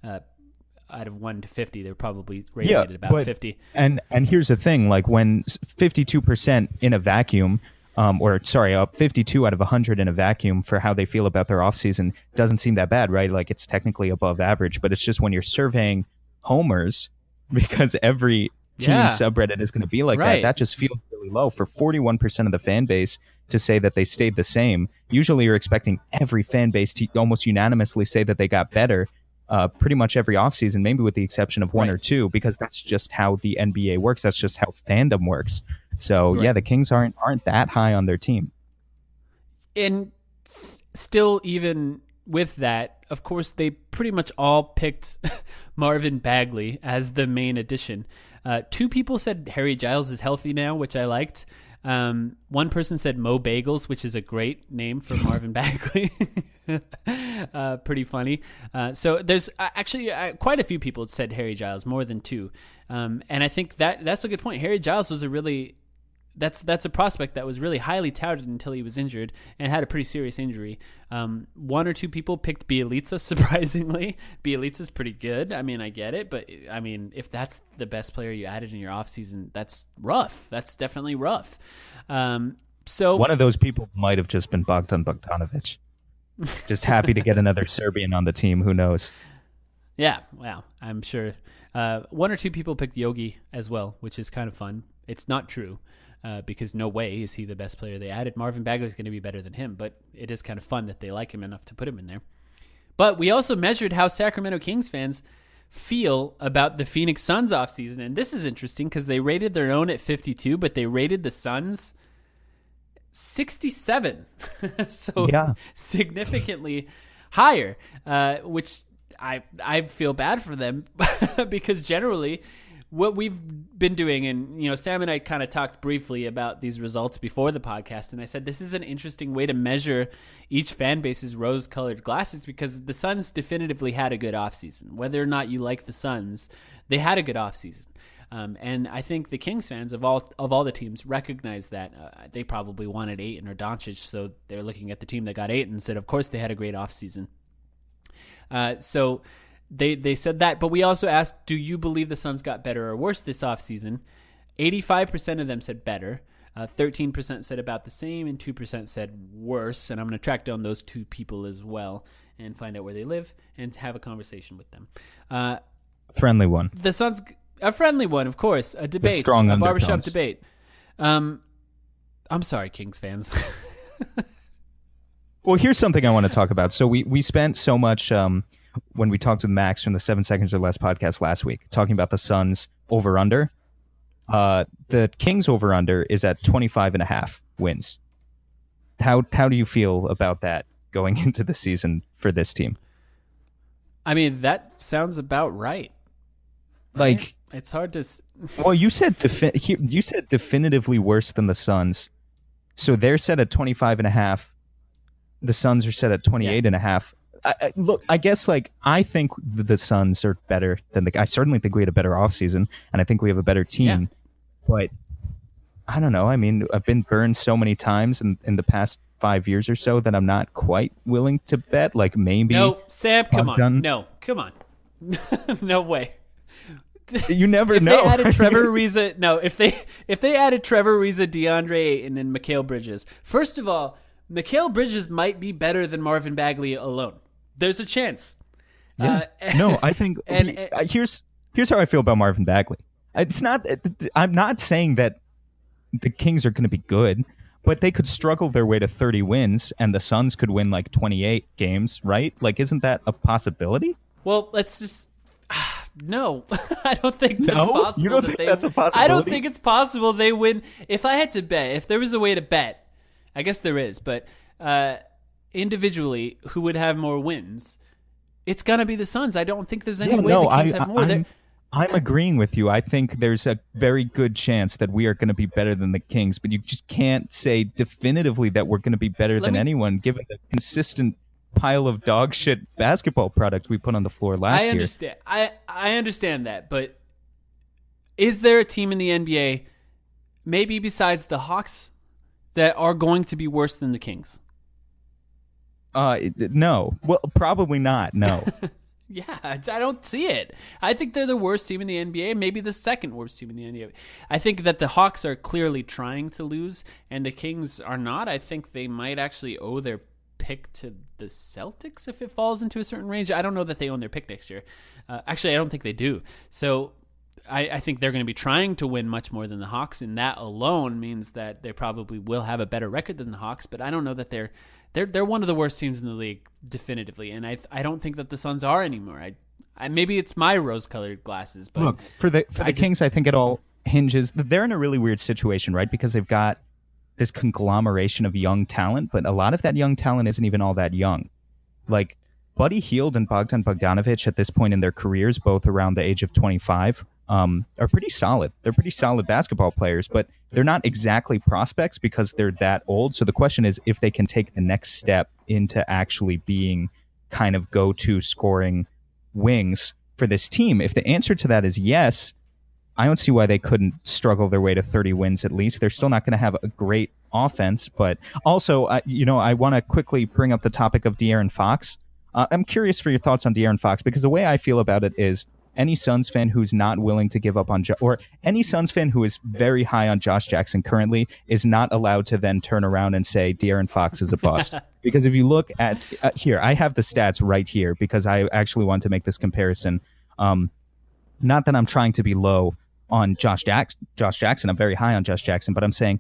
Out of 1 to 50, they're probably rating it at about 50. And here's the thing, like when 52% in a vacuum, 52 out of 100 in a vacuum for how they feel about their offseason doesn't seem that bad, right? Like it's technically above average, but it's just when you're surveying homers, because every team subreddit is going to be like that just feels really low. For 41% of the fan base to say that they stayed the same, usually you're expecting every fan base to almost unanimously say that they got better pretty much every offseason, maybe with the exception of one or two, because that's just how the NBA works. That's just how fandom works. So yeah, the Kings aren't that high on their team. And still, even with that, of course, they pretty much all picked Marvin Bagley as the main addition. 2 people said Harry Giles is healthy now, which I liked. One person said Mo Bagels, which is a great name for Marvin Bagley. Pretty funny. So there's actually quite a few people said Harry Giles, more than 2. And I think that's a good point. Harry Giles was that's a prospect that was really highly touted until he was injured and had a pretty serious injury. 1 or 2 people picked Bjelica, surprisingly. Bjelica's pretty good. I mean, I get it, but I mean, if that's the best player you added in your offseason, that's rough. That's definitely rough. So one of those people might have just been Bogdanovic. Just happy to get another Serbian on the team. Who knows? Yeah, wow. I'm sure. 1 or 2 people picked Yogi as well, which is kind of fun. It's not true. Because no way is he the best player they added. Marvin Bagley is going to be better than him, but it is kind of fun that they like him enough to put him in there. But we also measured how Sacramento Kings fans feel about the Phoenix Suns offseason, and this is interesting because they rated their own at 52, but they rated the Suns 67, so significantly higher, which I feel bad for them because generally what we've been doing, and Sam and I kind of talked briefly about these results before the podcast, and I said this is an interesting way to measure each fan base's rose-colored glasses, because the Suns definitively had a good offseason. Whether or not you like the Suns, they had a good offseason. And I think the Kings fans of all the teams recognize that. They probably wanted Ayton or Doncic, so they're looking at the team that got Ayton and said, of course they had a great offseason. So they said that, but we also asked, do you believe the Suns got better or worse this offseason? 85% of them said better. 13% said about the same, and 2% said worse. And I'm going to track down those two people as well and find out where they live and have a conversation with them. Friendly one. The Suns... A friendly one, of course. A debate. Strong a barbershop undertones. debate. I'm sorry, Kings fans. Well, here's something I want to talk about. So we spent so much when we talked with Max from the 7 Seconds or Less podcast last week talking about the Suns over-under. The Kings over-under is at 25.5 wins. How do you feel about that going into the season for this team? I mean, that sounds about right. Like... It's hard to... Well, you said definitively worse than the Suns. So they're set at 25.5. The Suns are set at 28.5. Look, I guess I think the Suns are better than I certainly think we had a better offseason, and I think we have a better team. Yeah. But I don't know. I mean, I've been burned so many times in the past 5 years or so that I'm not quite willing to bet. Maybe... No, Sam, come on. No, come on. No way. You never if know. They added Trevor Ariza, if they added Trevor Ariza, DeAndre Ayton, and Mikal Bridges. First of all, Mikal Bridges might be better than Marvin Bagley alone. There's a chance. Yeah. No, I think here's how I feel about Marvin Bagley. It's not. I'm not saying that the Kings are going to be good, but they could struggle their way to 30 wins, and the Suns could win 28 games, right? Isn't that a possibility? Well, let's just. No, I don't think that's possible. You don't think that's a possibility? I don't think it's possible they win. If I had to bet, if there was a way to bet, I guess there is, but individually, who would have more wins? It's going to be the Suns. I don't think there's any way the Kings have more. I'm agreeing with you. I think there's a very good chance that we are going to be better than the Kings, but you just can't say definitively that we're going to be better than anyone, given the consistent pile of dog shit basketball product we put on the floor last year. I understand that, but is there a team in the NBA, maybe besides the Hawks, that are going to be worse than the Kings? No. Well, probably not. No. Yeah, I don't see it. I think they're the worst team in the NBA, maybe the second worst team in the NBA. I think that the Hawks are clearly trying to lose, and the Kings are not. I think they might actually owe their pick to the Celtics if it falls into a certain range. I don't know that they own their pick next year. Actually, I don't think they do. So I think they're going to be trying to win much more than the Hawks, and that alone means that they probably will have a better record than the Hawks, but I don't know that they're one of the worst teams in the league definitively, and I don't think that the Suns are anymore. I maybe it's my rose-colored glasses, but look, for the Kings, I think it all hinges. They're in a really weird situation, right? Because they've got this conglomeration of young talent, but a lot of that young talent isn't even all that young. Buddy Hield and Bogdan Bogdanovic at this point in their careers, both around the age of 25, are pretty solid. They're pretty solid basketball players, but they're not exactly prospects because they're that old. So the question is if they can take the next step into actually being kind of go-to scoring wings for this team. If the answer to that is yes, I don't see why they couldn't struggle their way to 30 wins at least. They're still not going to have a great offense, but also, I want to quickly bring up the topic of De'Aaron Fox. I'm curious for your thoughts on De'Aaron Fox, because the way I feel about it is any Suns fan who's not willing to give up on or any Suns fan who is very high on Josh Jackson currently is not allowed to then turn around and say De'Aaron Fox is a bust. Because if you look at here, I have the stats right here because I actually want to make this comparison. Not that I'm trying to be low on Josh Jackson. I'm very high on Josh Jackson, but I'm saying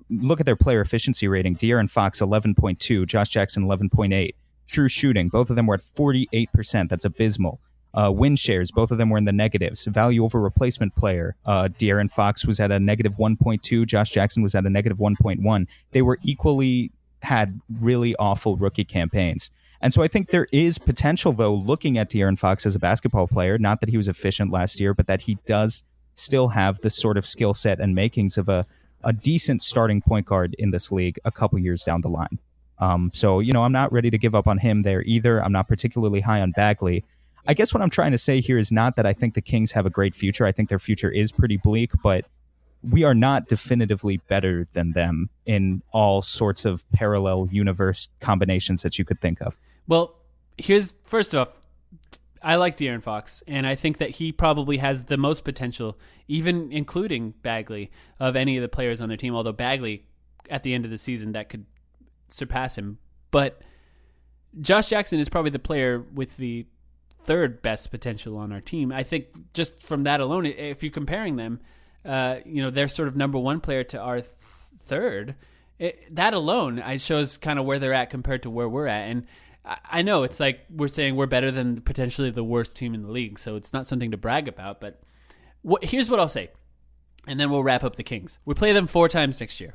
look at their player efficiency rating. De'Aaron Fox 11.2, Josh Jackson 11.8. True shooting, both of them were at 48%. That's abysmal. Win shares, both of them were in the negatives. Value over replacement player, De'Aaron Fox was at a negative 1.2. Josh Jackson was at a negative 1.1. They were equally had really awful rookie campaigns. And so I think there is potential, though, looking at De'Aaron Fox as a basketball player, not that he was efficient last year, but that he does still have the sort of skill set and makings of a decent starting point guard in this league a couple years down the line. So, I'm not ready to give up on him there either. I'm not particularly high on Bagley. I guess what I'm trying to say here is not that I think the Kings have a great future. I think their future is pretty bleak, but we are not definitively better than them in all sorts of parallel universe combinations that you could think of. Well, first off, I like De'Aaron Fox, and I think that he probably has the most potential, even including Bagley, of any of the players on their team, although Bagley, at the end of the season, that could surpass him. But Josh Jackson is probably the player with the third best potential on our team. I think just from that alone, if you're comparing them, their sort of number one player to our third, that alone shows kind of where they're at compared to where we're at. And I know it's like we're saying we're better than potentially the worst team in the league, so it's not something to brag about. But here's what I'll say, and then we'll wrap up the Kings. We play them 4 times next year.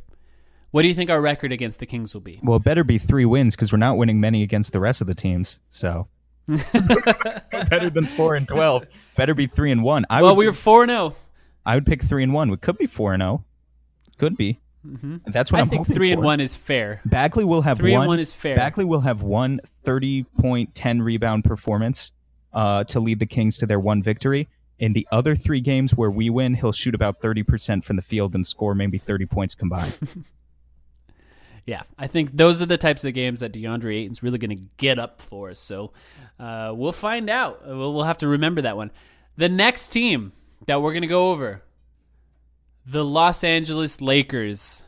What do you think our record against the Kings will be? Well, it better be 3 wins because we're not winning many against the rest of the teams. So better than 4-12. Better be 3-1. We were 4-0. I would pick 3-1. We could be 4-0. Could be. Mm-hmm. That's what I'm hoping for. I think 3-1 is fair. Bagley will have 3-1 is fair. Bagley will have one 30-point, 10 rebound performance to lead the Kings to their one victory. In the other 3 games where we win, he'll shoot about 30% from the field and score maybe 30 points combined. Yeah, I think those are the types of games that DeAndre Ayton's really going to get up for us. So we'll find out. We'll have to remember that one. The next team that we're going to go over, the Los Angeles Lakers.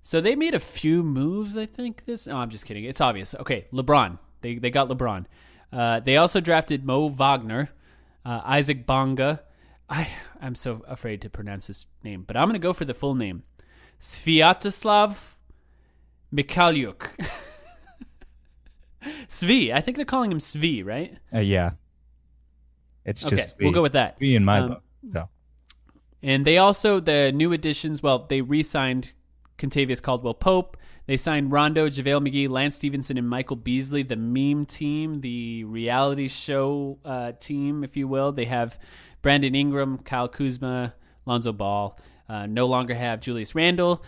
So they made a few moves, I think. No, I'm just kidding. It's obvious. Okay, LeBron. They got LeBron. They also drafted Mo Wagner, Isaac Bonga. I'm so afraid to pronounce his name, but I'm going to go for the full name. Sviatoslav Mikhailiuk. Svi. I think they're calling him Svi, right? Yeah. It's just okay, we'll go with that. Svi in my book. So. And they also, the new additions, they re-signed Kentavious Caldwell-Pope. They signed Rondo, JaVale McGee, Lance Stevenson, and Michael Beasley, the meme team, the reality show team, if you will. They have Brandon Ingram, Kyle Kuzma, Lonzo Ball. No longer have Julius Randle.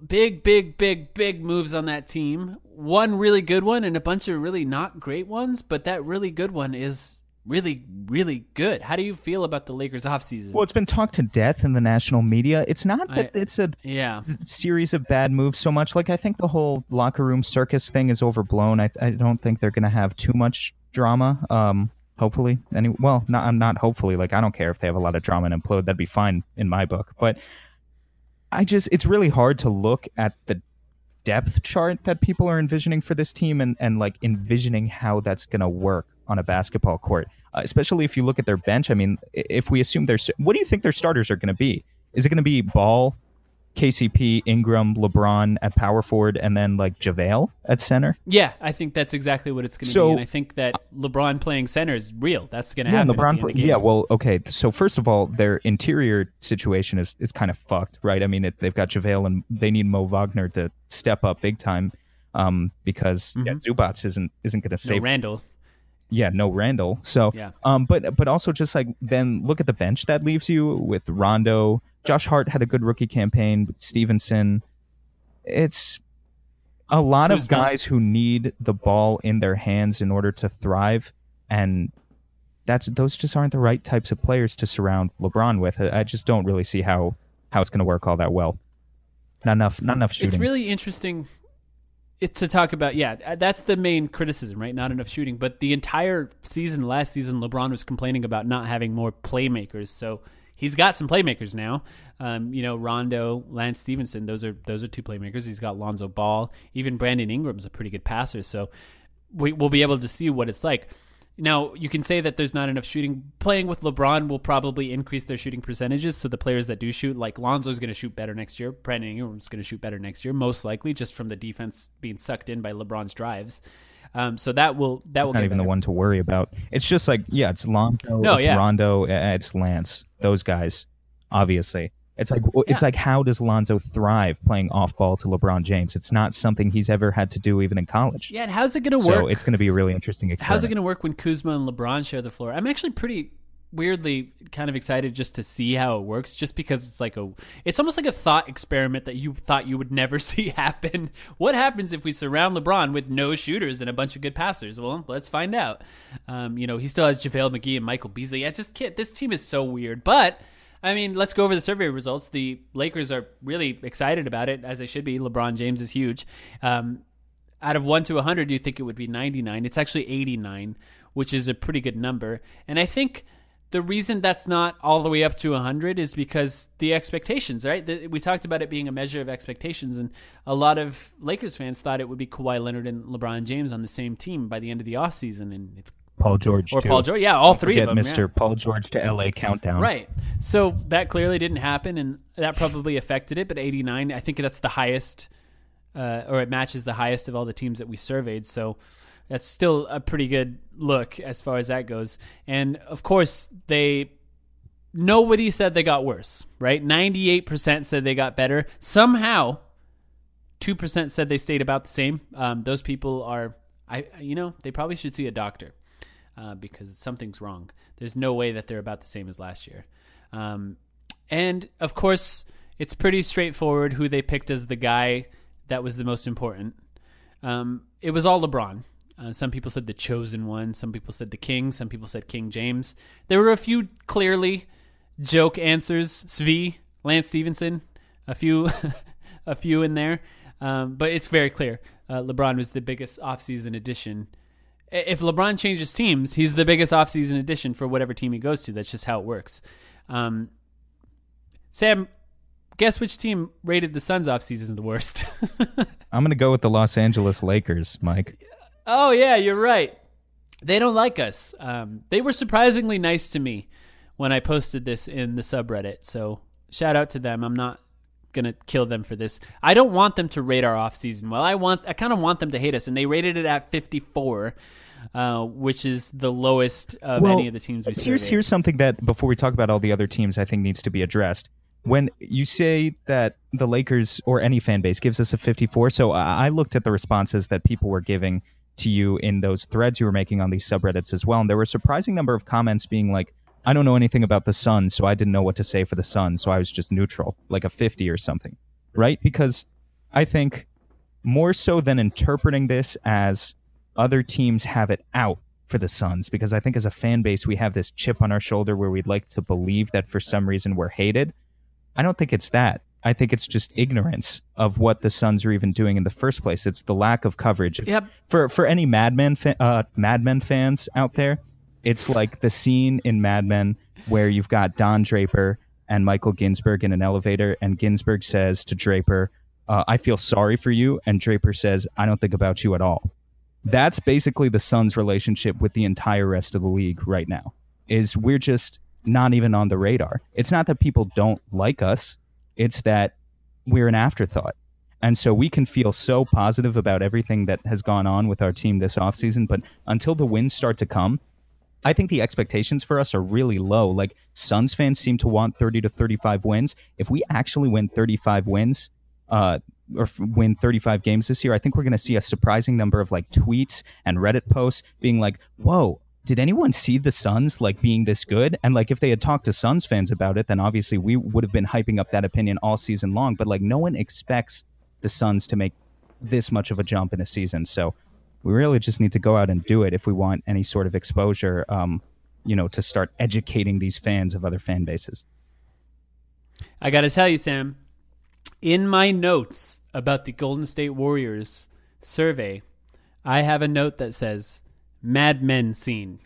Big moves on that team. One really good one and a bunch of really not great ones, but that really good one is really, really good. How do you feel about the Lakers offseason? Well, it's been talked to death in the national media. It's not that it's a series of bad moves so much. Like, I think the whole locker room circus thing is overblown. I don't think they're going to have too much drama. Hopefully. Not hopefully. Like, I don't care if they have a lot of drama and implode. That'd be fine in my book. But it's really hard to look at the depth chart that people are envisioning for this team and like envisioning how that's going to work on a basketball court, especially if you look at their bench. I mean, if we assume what do you think their starters are going to be? Is it going to be Ball, KCP, Ingram, LeBron at power forward, and then like JaVale at center? Yeah, I think that's exactly what it's going to be. And I think that LeBron playing center is real. That's going to happen. Okay. So first of all, their interior situation is kind of fucked, right? I mean, they've got JaVale and they need Mo Wagner to step up big time because Zubats isn't going to save Randall. Yeah, no Randall. So, yeah. But also just like then look at the bench that leaves you with Rondo. Josh Hart had a good rookie campaign with Stevenson. It's a lot of guys who need the ball in their hands in order to thrive, and those just aren't the right types of players to surround LeBron with. I just don't really see how it's going to work all that well. Not enough shooting. It's really interesting to talk about. Yeah, that's the main criticism, right? Not enough shooting. But the entire season, last season, LeBron was complaining about not having more playmakers. So he's got some playmakers now. Rondo, Lance Stevenson, those are 2 playmakers. He's got Lonzo Ball. Even Brandon Ingram's a pretty good passer. So we'll be able to see what it's like. Now, you can say that there's not enough shooting. Playing with LeBron will probably increase their shooting percentages. So the players that do shoot, like Lonzo's going to shoot better next year. Brandon Ingram's going to shoot better next year, most likely, just from the defense being sucked in by LeBron's drives. So that will not even better. The one to worry about. It's just like, it's Lonzo, Rondo, it's Lance. Those guys, obviously. It's like how does Lonzo thrive playing off ball to LeBron James? It's not something he's ever had to do even in college. Yeah, and how's it going to work? So it's going to be a really interesting experiment. How's it going to work when Kuzma and LeBron share the floor? I'm actually pretty weirdly kind of excited just to see how it works, just because it's almost like a thought experiment that you thought you would never see happen. What happens if we surround LeBron with no shooters and a bunch of good passers? Well, let's find out. He still has JaVale McGee and Michael Beasley. This team is so weird. But I mean, let's go over the survey results. The Lakers are really excited about it, as they should be. LeBron James is huge. Out of 1 to 100, do you think it would be 99? It's actually 89, which is a pretty good number. And I think the reason that's not all the way up to 100 is because the expectations, right? We talked about it being a measure of expectations, and a lot of Lakers fans thought it would be Kawhi Leonard and LeBron James on the same team by the end of the offseason, and it's Paul George, or too. Paul George, yeah, all three of them. Mr. Paul George to LA countdown. Right. So that clearly didn't happen, and that probably affected it, but 89, I think that's the highest, or it matches the highest of all the teams that we surveyed, so that's still a pretty good look as far as that goes. And, of course, nobody said they got worse, right? 98% said they got better. Somehow, 2% said they stayed about the same. Those people are, they probably should see a doctor because something's wrong. There's no way that they're about the same as last year. And, of course, it's pretty straightforward who they picked as the guy that was the most important. It was all LeBron. Some people said the chosen one. Some people said the king. Some people said King James. There were a few clearly joke answers. Svi, Lance Stevenson, a few in there. But it's very clear. LeBron was the biggest offseason addition. If LeBron changes teams, he's the biggest offseason addition for whatever team he goes to. That's just how it works. Sam, guess which team rated the Suns offseason the worst? I'm going to go with the Los Angeles Lakers, Mike. Oh, yeah, you're right. They don't like us. They were surprisingly nice to me when I posted this in the subreddit. So shout out to them. I'm not going to kill them for this. I don't want them to rate our offseason well. I kind of want them to hate us, and they rated it at 54, which is the lowest of any of the teams we surveyed. Here's something that, before we talk about all the other teams, I think needs to be addressed. When you say that the Lakers or any fan base gives us a 54, so I looked at the responses that people were giving to you in those threads you were making on these subreddits as well, and there were a surprising number of comments being like, I don't know anything about the Suns, so I didn't know what to say for the Suns, so I was just neutral, like a 50 or something, right? Because I think more so than interpreting this as other teams have it out for the Suns, because I think as a fan base we have this chip on our shoulder where we'd like to believe that for some reason we're hated. I don't think it's that. I think it's just ignorance of what the Suns are even doing in the first place. It's the lack of coverage. It's, for any Mad Men fans out there, it's like the scene in Mad Men where you've got Don Draper and Michael Ginsberg in an elevator, and Ginsberg says to Draper, I feel sorry for you, and Draper says, I don't think about you at all. That's basically the Suns' relationship with the entire rest of the league right now, is we're just not even on the radar. It's not that people don't like us. It's that we're an afterthought. And so we can feel so positive about everything that has gone on with our team this offseason, but until the wins start to come, I think the expectations for us are really low. Like, Suns fans seem to want 30 to 35 wins. If we actually win 35 wins, or win 35 games this year, I think we're going to see a surprising number of like tweets and Reddit posts being like, whoa, did anyone see the Suns like being this good? And like, if they had talked to Suns fans about it, then obviously we would have been hyping up that opinion all season long. But like, no one expects the Suns to make this much of a jump in a season. So we really just need to go out and do it if we want any sort of exposure, to start educating these fans of other fan bases. I got to tell you, Sam, in my notes about the Golden State Warriors survey, I have a note that says, Mad Men scene.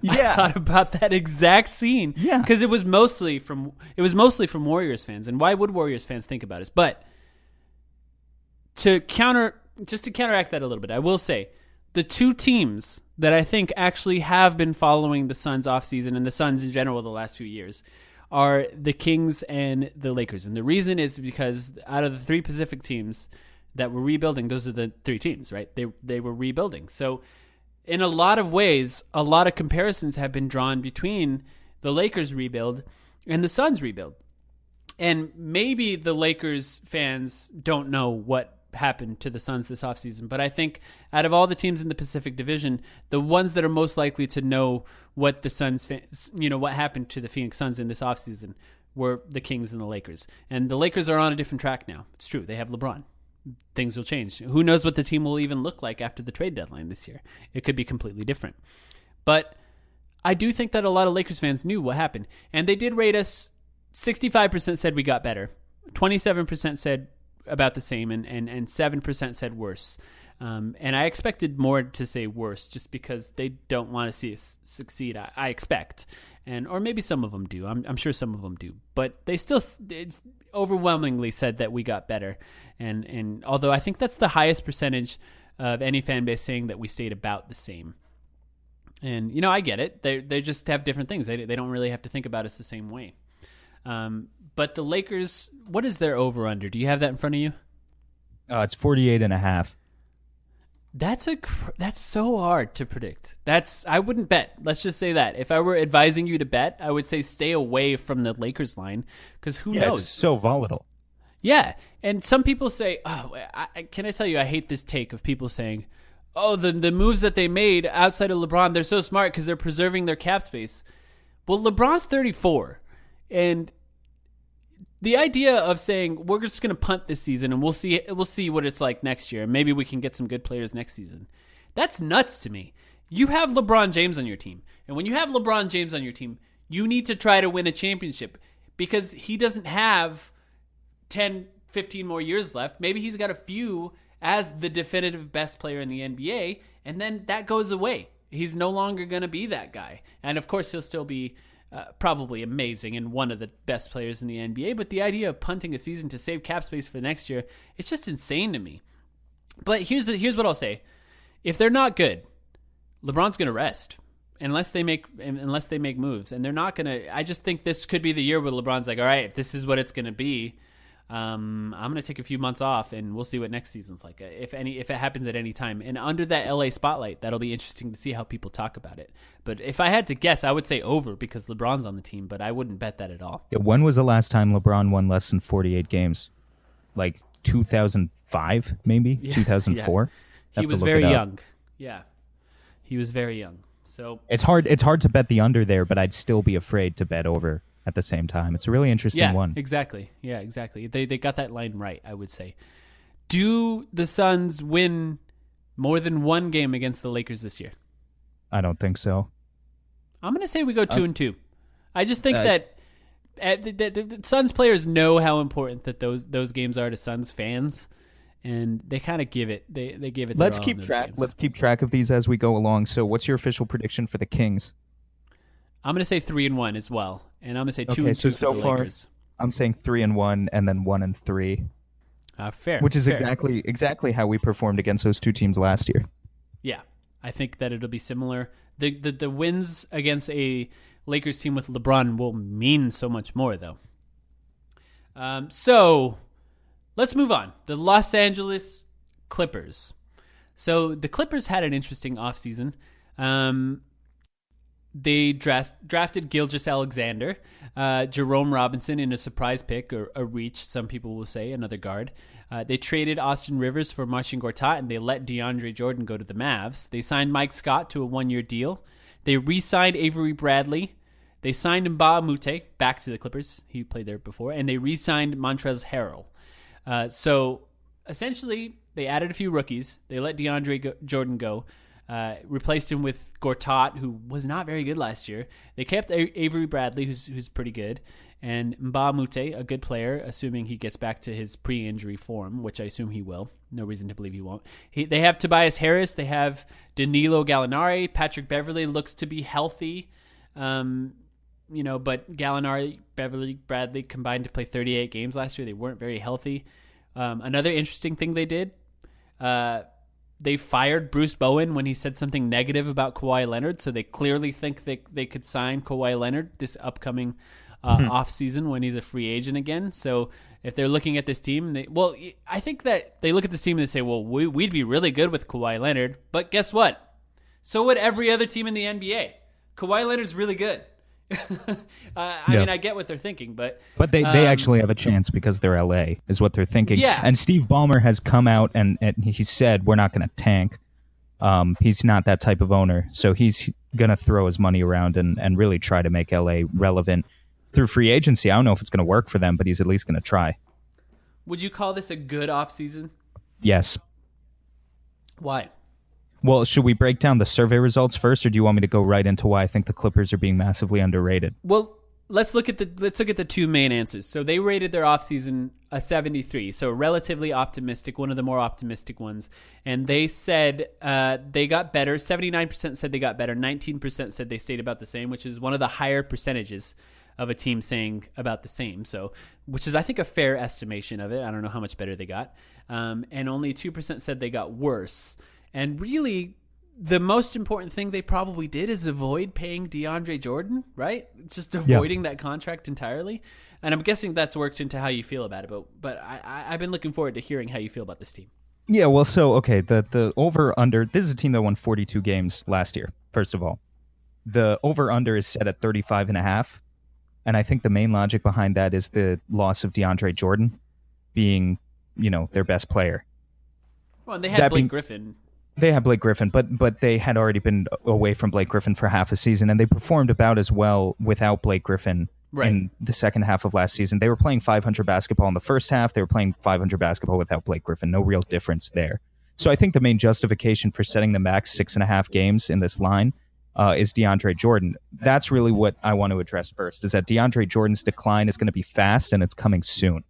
Yeah, I thought about that exact scene. Yeah, because it was mostly from Warriors fans, and why would Warriors fans think about us? But to counteract that a little bit, I will say the two teams that I think actually have been following the Suns offseason and the Suns in general the last few years are the Kings and the Lakers, and the reason is because out of the three Pacific teams that were rebuilding, those are the three teams, right? They were rebuilding. So in a lot of ways, a lot of comparisons have been drawn between the Lakers rebuild and the Suns rebuild. And maybe the Lakers fans don't know what happened to the Suns this offseason. But I think out of all the teams in the Pacific Division, the ones that are most likely to know what the Suns, what happened to the Phoenix Suns in this offseason were the Kings and the Lakers. And the Lakers are on a different track now. It's true. They have LeBron. Things will change. Who knows what the team will even look like after the trade deadline this year? It could be completely different. But I do think that a lot of Lakers fans knew what happened. And they did rate us. 65% said we got better. 27% said about the same, and 7% said worse. And I expected more to say worse just because they don't want to see us succeed, I expect. Or maybe some of them do. I'm sure some of them do. But they still it's overwhelmingly said that we got better. And although I think that's the highest percentage of any fan base saying that we stayed about the same. And, I get it. They just have different things. They don't really have to think about us the same way. But the Lakers, what is their over-under? Do you have that in front of you? It's 48.5. That's so hard to predict. I wouldn't bet. Let's just say that. If I were advising you to bet, I would say stay away from the Lakers line because who knows? It's so volatile. Yeah, and some people say, can I tell you, I hate this take of people saying, the moves that they made outside of LeBron, they're so smart because they're preserving their cap space. Well, LeBron's 34, and the idea of saying we're just going to punt this season and we'll see what it's like next year. Maybe we can get some good players next season. That's nuts to me. You have LeBron James on your team. And when you have LeBron James on your team, you need to try to win a championship because he doesn't have 10, 15 more years left. Maybe he's got a few as the definitive best player in the NBA, and then that goes away. He's no longer going to be that guy. And of course, he'll still be probably amazing and one of the best players in the NBA, but the idea of punting a season to save cap space for next year, it's just insane to me. But here's what I'll say. If they're not good, LeBron's going to rest unless they make moves, and they're not going to. I just think this could be the year where LeBron's like, all right, if this is what it's going to be, I'm going to take a few months off and we'll see what next season's like. If it happens at any time. And under that LA spotlight, that'll be interesting to see how people talk about it. But if I had to guess, I would say over because LeBron's on the team, but I wouldn't bet that at all. Yeah, when was the last time LeBron won less than 48 games? Like 2005, maybe? Yeah. 2004? Yeah. He was very young. Yeah. He was very young. So it's hard to bet the under there, but I'd still be afraid to bet over at the same time. It's a really interesting one. Exactly. Yeah, exactly. They got that line right, I would say. Do the Suns win more than one game against the Lakers this year? I don't think so. I'm going to say we go 2-2. I just think that the Suns players know how important that those games are to Suns fans, and they kind of give it. They give it. Let's keep track. Let's keep track of these as we go along. So, what's your official prediction for the Kings? I'm going to say 3-1 as well, and I'm going to say 2-2 for the Lakers. I'm saying 3-1 and then 1-3. Fair. Which is fair. exactly how we performed against those two teams last year. Yeah, I think that it'll be similar. The wins against a Lakers team with LeBron will mean so much more, though. So let's move on. The Los Angeles Clippers. So the Clippers had an interesting offseason. They drafted Gilgeous-Alexander, Jerome Robinson in a surprise pick, or a reach, some people will say, another guard. They traded Austin Rivers for Marcin Gortat, and they let DeAndre Jordan go to the Mavs. They signed Mike Scott to a one-year deal. They re-signed Avery Bradley. They signed Mbah Moute back to the Clippers. He played there before. And they re-signed Montrezl Harrell. So essentially, they added a few rookies. They let DeAndre Jordan go. Replaced him with Gortat, who was not very good last year. They kept Avery Bradley, who's pretty good, and Mbah Moute, a good player, assuming he gets back to his pre-injury form, which I assume he will. No reason to believe he won't. They have Tobias Harris. They have Danilo Gallinari. Patrick Beverley looks to be healthy, but Gallinari, Beverley, Bradley combined to play 38 games last year. They weren't very healthy. Another interesting thing they did, they fired Bruce Bowen when he said something negative about Kawhi Leonard, so they clearly think they could sign Kawhi Leonard this upcoming offseason when he's a free agent again. So if they're looking at this team, I think that they look at this team and they say, well, we'd be really good with Kawhi Leonard, but guess what? So would every other team in the NBA. Kawhi Leonard's really good, I mean, I get what they're thinking, but they actually have a chance because they're LA, is what they're thinking. Yeah. And Steve Ballmer has come out and he said, we're not going to tank. He's not that type of owner. So he's going to throw his money around and really try to make LA relevant through free agency. I don't know if it's going to work for them, but he's at least going to try. Would you call this a good offseason? Yes. Why? Well, should we break down the survey results first, or do you want me to go right into why I think the Clippers are being massively underrated? Well, let's look at the two main answers. So they rated their offseason a 73, so relatively optimistic, one of the more optimistic ones. And they said they got better. 79% said they got better. 19% said they stayed about the same, which is one of the higher percentages of a team saying about the same. So, which is, I think, a fair estimation of it. I don't know how much better they got. And only 2% said they got worse. And really, the most important thing they probably did is avoid paying DeAndre Jordan, right? It's just avoiding that contract entirely. And I'm guessing that's worked into how you feel about it. But I've been looking forward to hearing how you feel about this team. Yeah, well, so, okay, the over-under, this is a team that won 42 games last year, first of all. The over-under is set at 35.5. And I think the main logic behind that is the loss of DeAndre Jordan being, their best player. Well, and they had Blake Griffin. They had Blake Griffin, but they had already been away from Blake Griffin for half a season, and they performed about as well without Blake Griffin in the second half of last season. They were playing 500 basketball in the first half. They were playing 500 basketball without Blake Griffin. No real difference there. So I think the main justification for setting the max 6.5 games in this line is DeAndre Jordan. That's really what I want to address first, is that DeAndre Jordan's decline is going to be fast, and it's coming soon.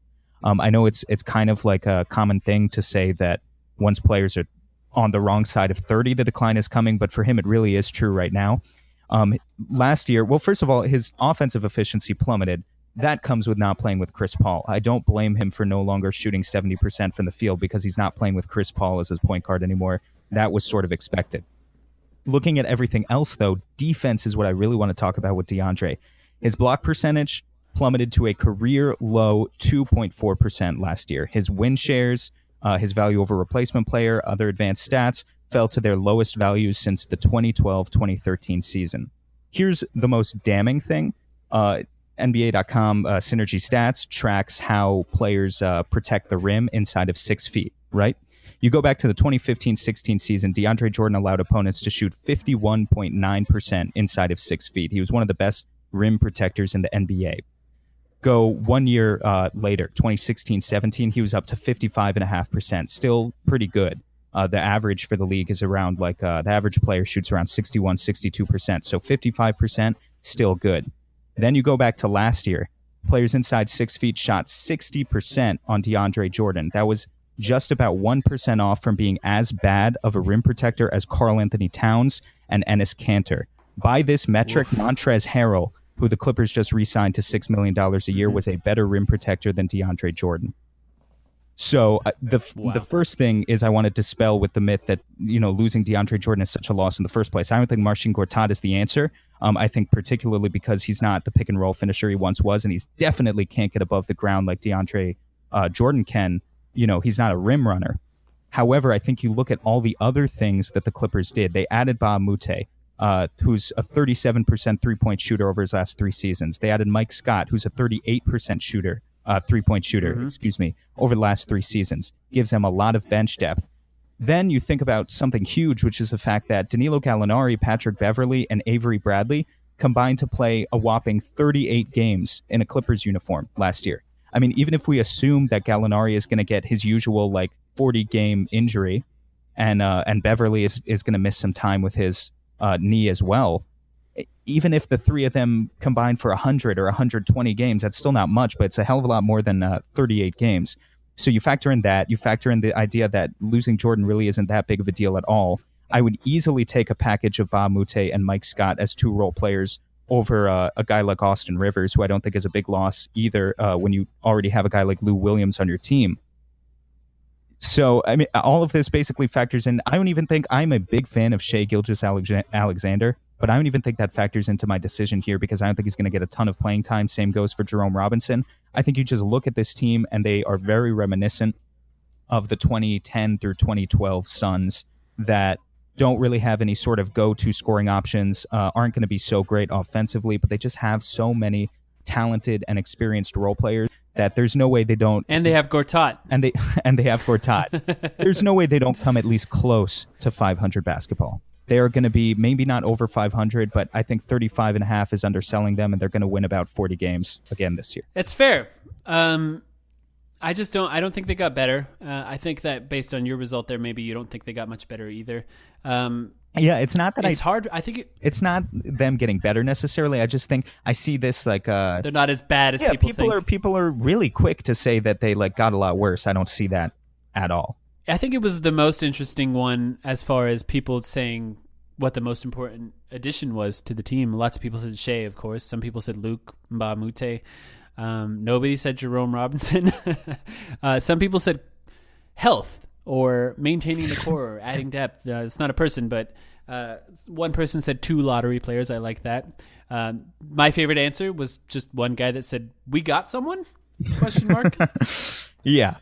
I know it's kind of like a common thing to say that once players are on the wrong side of 30, the decline is coming, but for him, it really is true right now. Last year, well, first of all, his offensive efficiency plummeted. That comes with not playing with Chris Paul. I don't blame him for no longer shooting 70% from the field because he's not playing with Chris Paul as his point guard anymore. That was sort of expected. Looking at everything else, though, defense is what I really want to talk about with DeAndre. His block percentage plummeted to a career low 2.4% last year. His win shares, his value over replacement player, other advanced stats fell to their lowest values since the 2012-2013 season. Here's the most damning thing. NBA.com Synergy Stats tracks how players protect the rim inside of 6 feet, right? You go back to the 2015-16 season, DeAndre Jordan allowed opponents to shoot 51.9% inside of 6 feet. He was one of the best rim protectors in the NBA. Go 1 year later, 2016-17, he was up to 55.5%. Still pretty good. The average for the league is around the average player shoots around 61, 62%. So 55%, still good. Then you go back to last year. Players inside 6 feet shot 60% on DeAndre Jordan. That was just about 1% off from being as bad of a rim protector as Karl Anthony Towns and Enes Kanter. By this metric, Montrezl Harrell, who the Clippers just re-signed to $6 million a year, was a better rim protector than DeAndre Jordan. So the first thing is I want to dispel with the myth that, losing DeAndre Jordan is such a loss in the first place. I don't think Marcin Gortat is the answer. I think particularly because he's not the pick and roll finisher he once was, and he's definitely can't get above the ground like DeAndre Jordan can. He's not a rim runner. However, I think you look at all the other things that the Clippers did. They added Ba Mute, who's a 37% three-point shooter over his last 3 seasons. They added Mike Scott, who's a 38% shooter. Three-point shooter, over the last 3 seasons. Gives them a lot of bench depth. Then you think about something huge, which is the fact that Danilo Gallinari, Patrick Beverley, and Avery Bradley combined to play a whopping 38 games in a Clippers uniform last year. I mean, even if we assume that Gallinari is going to get his usual 40-game injury, and Beverley is going to miss some time with his knee as well, even if the 3 of them combine for 100 or 120 games, that's still not much, but it's a hell of a lot more than 38 games. So you factor in that. You factor in the idea that losing Jordan really isn't that big of a deal at all. I would easily take a package of Ba Mute and Mike Scott as 2 role players over a guy like Austin Rivers, who I don't think is a big loss either when you already have a guy like Lou Williams on your team. So, I mean, all of this basically factors in. I don't even think I'm a big fan of Shai Gilgeous-Alexander, but I don't even think that factors into my decision here because I don't think he's going to get a ton of playing time. Same goes for Jerome Robinson. I think you just look at this team, and they are very reminiscent of the 2010 through 2012 Suns that, don't really have any sort of go-to scoring options, aren't going to be so great offensively, but they just have so many talented and experienced role players that there's no way they don't. And they have Gortat. And they have Gortat. There's no way they don't come at least close to 500 basketball. They are going to be maybe not over 500, but I think 35.5 is underselling them, and they're going to win about 40 games again this year. It's fair. I don't think they got better. I think that based on your result there, maybe you don't think they got much better either. Yeah, it's not that it's hard. I think it's not them getting better necessarily. I just think I see this like they're not as bad as people think. People are really quick to say that they like got a lot worse. I don't see that at all. I think it was the most interesting one as far as people saying what the most important addition was to the team. Lots of people said Shea, of course. Some people said Luke Mbamute. Nobody said Jerome Robinson. Some people said health or maintaining the core or adding depth. It's not a person, but one person said 2 lottery players. I like that. My favorite answer was just one guy that said, "We got someone?" ? Yeah.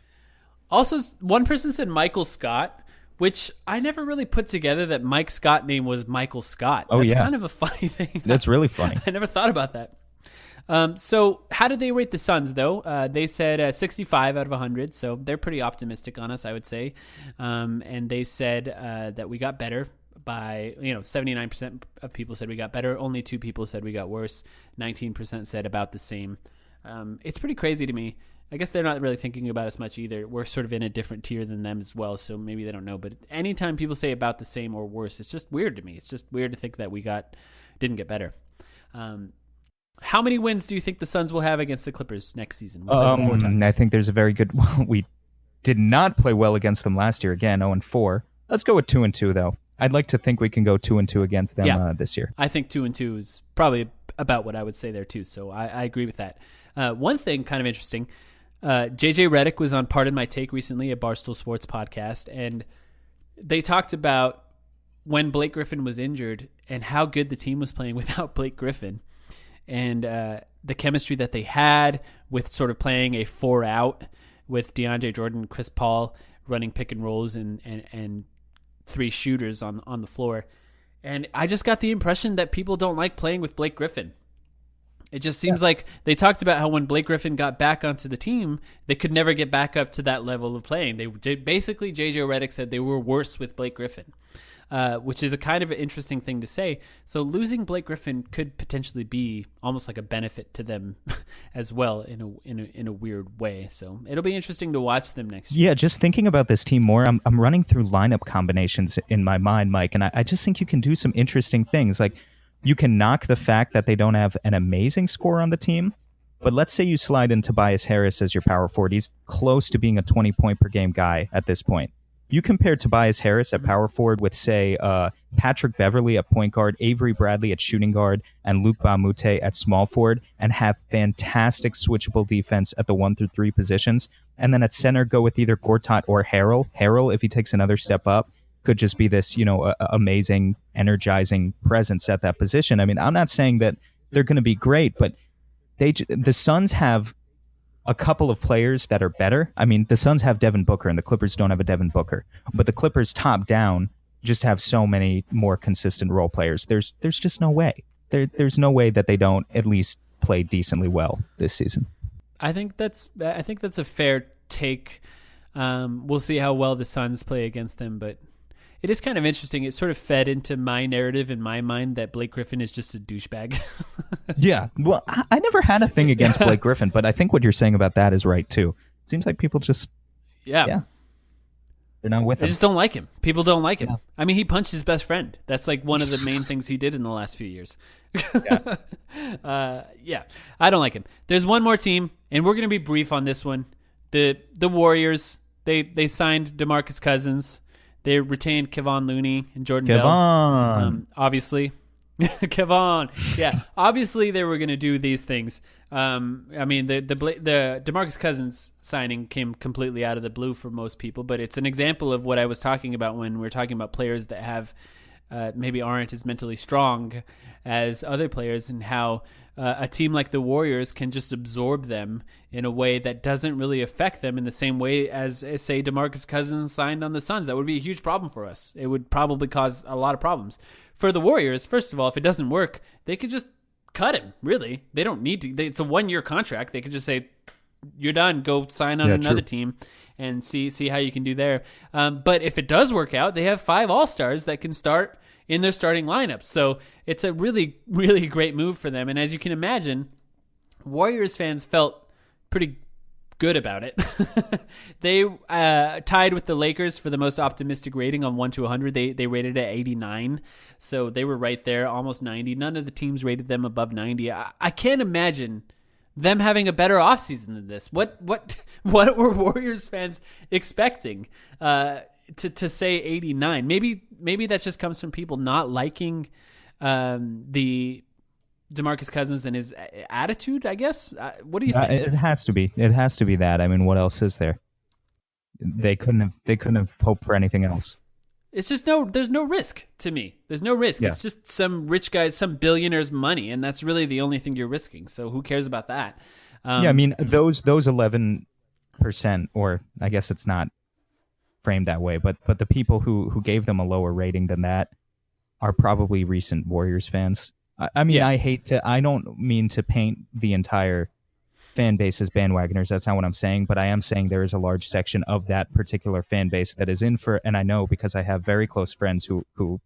Also, one person said Michael Scott, which I never really put together that Mike Scott name was Michael Scott. Oh, That's yeah. kind of a funny thing. That's really funny. I never thought about that. So how did they rate the Suns, though? They said 65 out of 100, so they're pretty optimistic on us, I would say. And they said that we got better by, 79% of people said we got better. Only 2 people said we got worse. 19% said about the same. It's pretty crazy to me. I guess they're not really thinking about us much either. We're sort of in a different tier than them as well, so maybe they don't know. But anytime people say about the same or worse, it's just weird to me. It's just weird to think that we didn't get better. How many wins do you think the Suns will have against the Clippers next season? We'll play them 4 times. I think there's a very good. We did not play well against them last year. Again, 0-4. Let's go with 2-2 though. I'd like to think we can go 2-2 against them this year. I think 2-2 is probably about what I would say there too. So I agree with that. One thing kind of interesting. JJ Redick was on Pardon My Take recently, a Barstool Sports podcast, and they talked about when Blake Griffin was injured and how good the team was playing without Blake Griffin, and the chemistry that they had with sort of playing a 4-out with DeAndre Jordan, Chris Paul running pick and rolls and 3 shooters on the floor. And I just got the impression that people don't like playing with Blake Griffin. It just seems like they talked about how when Blake Griffin got back onto the team, they could never get back up to that level of playing. Basically, JJ Redick said they were worse with Blake Griffin, which is a kind of an interesting thing to say. So losing Blake Griffin could potentially be almost like a benefit to them as well in a weird way. So it'll be interesting to watch them next year. Yeah, just thinking about this team more, I'm running through lineup combinations in my mind, Mike, and I just think you can do some interesting things. Like, you can knock the fact that they don't have an amazing scorer on the team, but let's say you slide in Tobias Harris as your power forward. He's close to being a 20-point-per-game guy at this point. You compare Tobias Harris at power forward with, say, Patrick Beverley at point guard, Avery Bradley at shooting guard, and Luke Mbamute at small forward, and have fantastic switchable defense at the 1 through 3 positions. And then at center, go with either Gortat or Harrell. Harrell, if he takes another step up, could just be this, amazing, energizing presence at that position. I mean, I'm not saying that they're going to be great, but the Suns have a couple of players that are better. I mean, the Suns have Devin Booker, and the Clippers don't have a Devin Booker. But the Clippers, top down, just have so many more consistent role players. There's just no way. There's no way that they don't at least play decently well this season. I think that's a fair take. We'll see how well the Suns play against them, but it is kind of interesting. It sort of fed into my narrative in my mind that Blake Griffin is just a douchebag. Yeah. Well, I never had a thing against Blake Griffin, but I think what you're saying about that is right, too. Seems like people just... Yeah. They're not with him. They just don't like him. People don't like him. Yeah. I mean, he punched his best friend. That's like one of the main things he did in the last few years. Yeah. I don't like him. There's one more team, and we're going to be brief on this one. The Warriors, they signed DeMarcus Cousins. They retained Kevon Looney and Jordan Bell. Obviously. Kevon. Yeah. Obviously, they were going to do these things. I mean, the DeMarcus Cousins signing came completely out of the blue for most people, but it's an example of what I was talking about when we're talking about players that have maybe aren't as mentally strong as other players, and how a team like the Warriors can just absorb them in a way that doesn't really affect them in the same way as, say, DeMarcus Cousins signed on the Suns. That would be a huge problem for us. It would probably cause a lot of problems. For the Warriors, first of all, if it doesn't work, they could just cut him, really. They don't need to. It's a 1-year contract. They could just say, you're done, go sign on another team and see how you can do there. But if it does work out, they have 5 All-Stars that can start in their starting lineup. So it's a really, really great move for them. And as you can imagine, Warriors fans felt pretty good about it. They tied with the Lakers for the most optimistic rating on 1 to 100. They rated at 89. So they were right there, almost 90. None of the teams rated them above 90. I can't imagine them having a better offseason than this. What were Warriors fans expecting? To say 89, maybe that just comes from people not liking the DeMarcus Cousins and his attitude, I guess. What do you think? It has to be. It has to be that. I mean, what else is there? They couldn't have hoped for anything else. It's just there's no risk to me. There's no risk. Yeah. It's just some rich guys, some billionaires' money, and that's really the only thing you're risking. So who cares about that? I mean, those 11%, or I guess it's not framed that way, but the people who gave them a lower rating than that are probably recent Warriors fans. I mean, yeah. I don't mean to paint the entire fan base as bandwagoners. That's not what I'm saying, but I am saying there is a large section of that particular fan base that is in for, and I know because I have very close friends who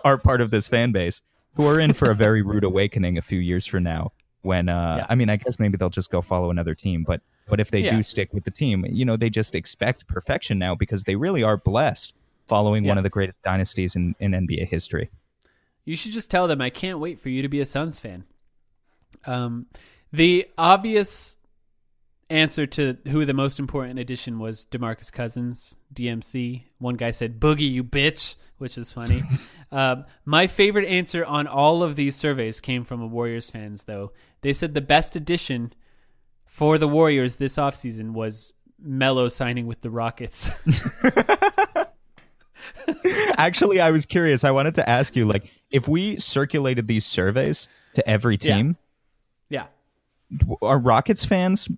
are part of this fan base, who are in for a very rude awakening a few years from now when, I mean, I guess maybe they'll just go follow another team, but if they do stick with the team, they just expect perfection now because they really are blessed following one of the greatest dynasties in NBA history. You should just tell them, I can't wait for you to be a Suns fan. The obvious answer to who the most important addition was DeMarcus Cousins, DMC. One guy said, Boogie, you bitch, which is funny. My favorite answer on all of these surveys came from Warriors fans, though. They said the best addition for the Warriors this offseason was Melo signing with the Rockets. Actually, I was curious. I wanted to ask you, if we circulated these surveys to every team, are Rockets fans,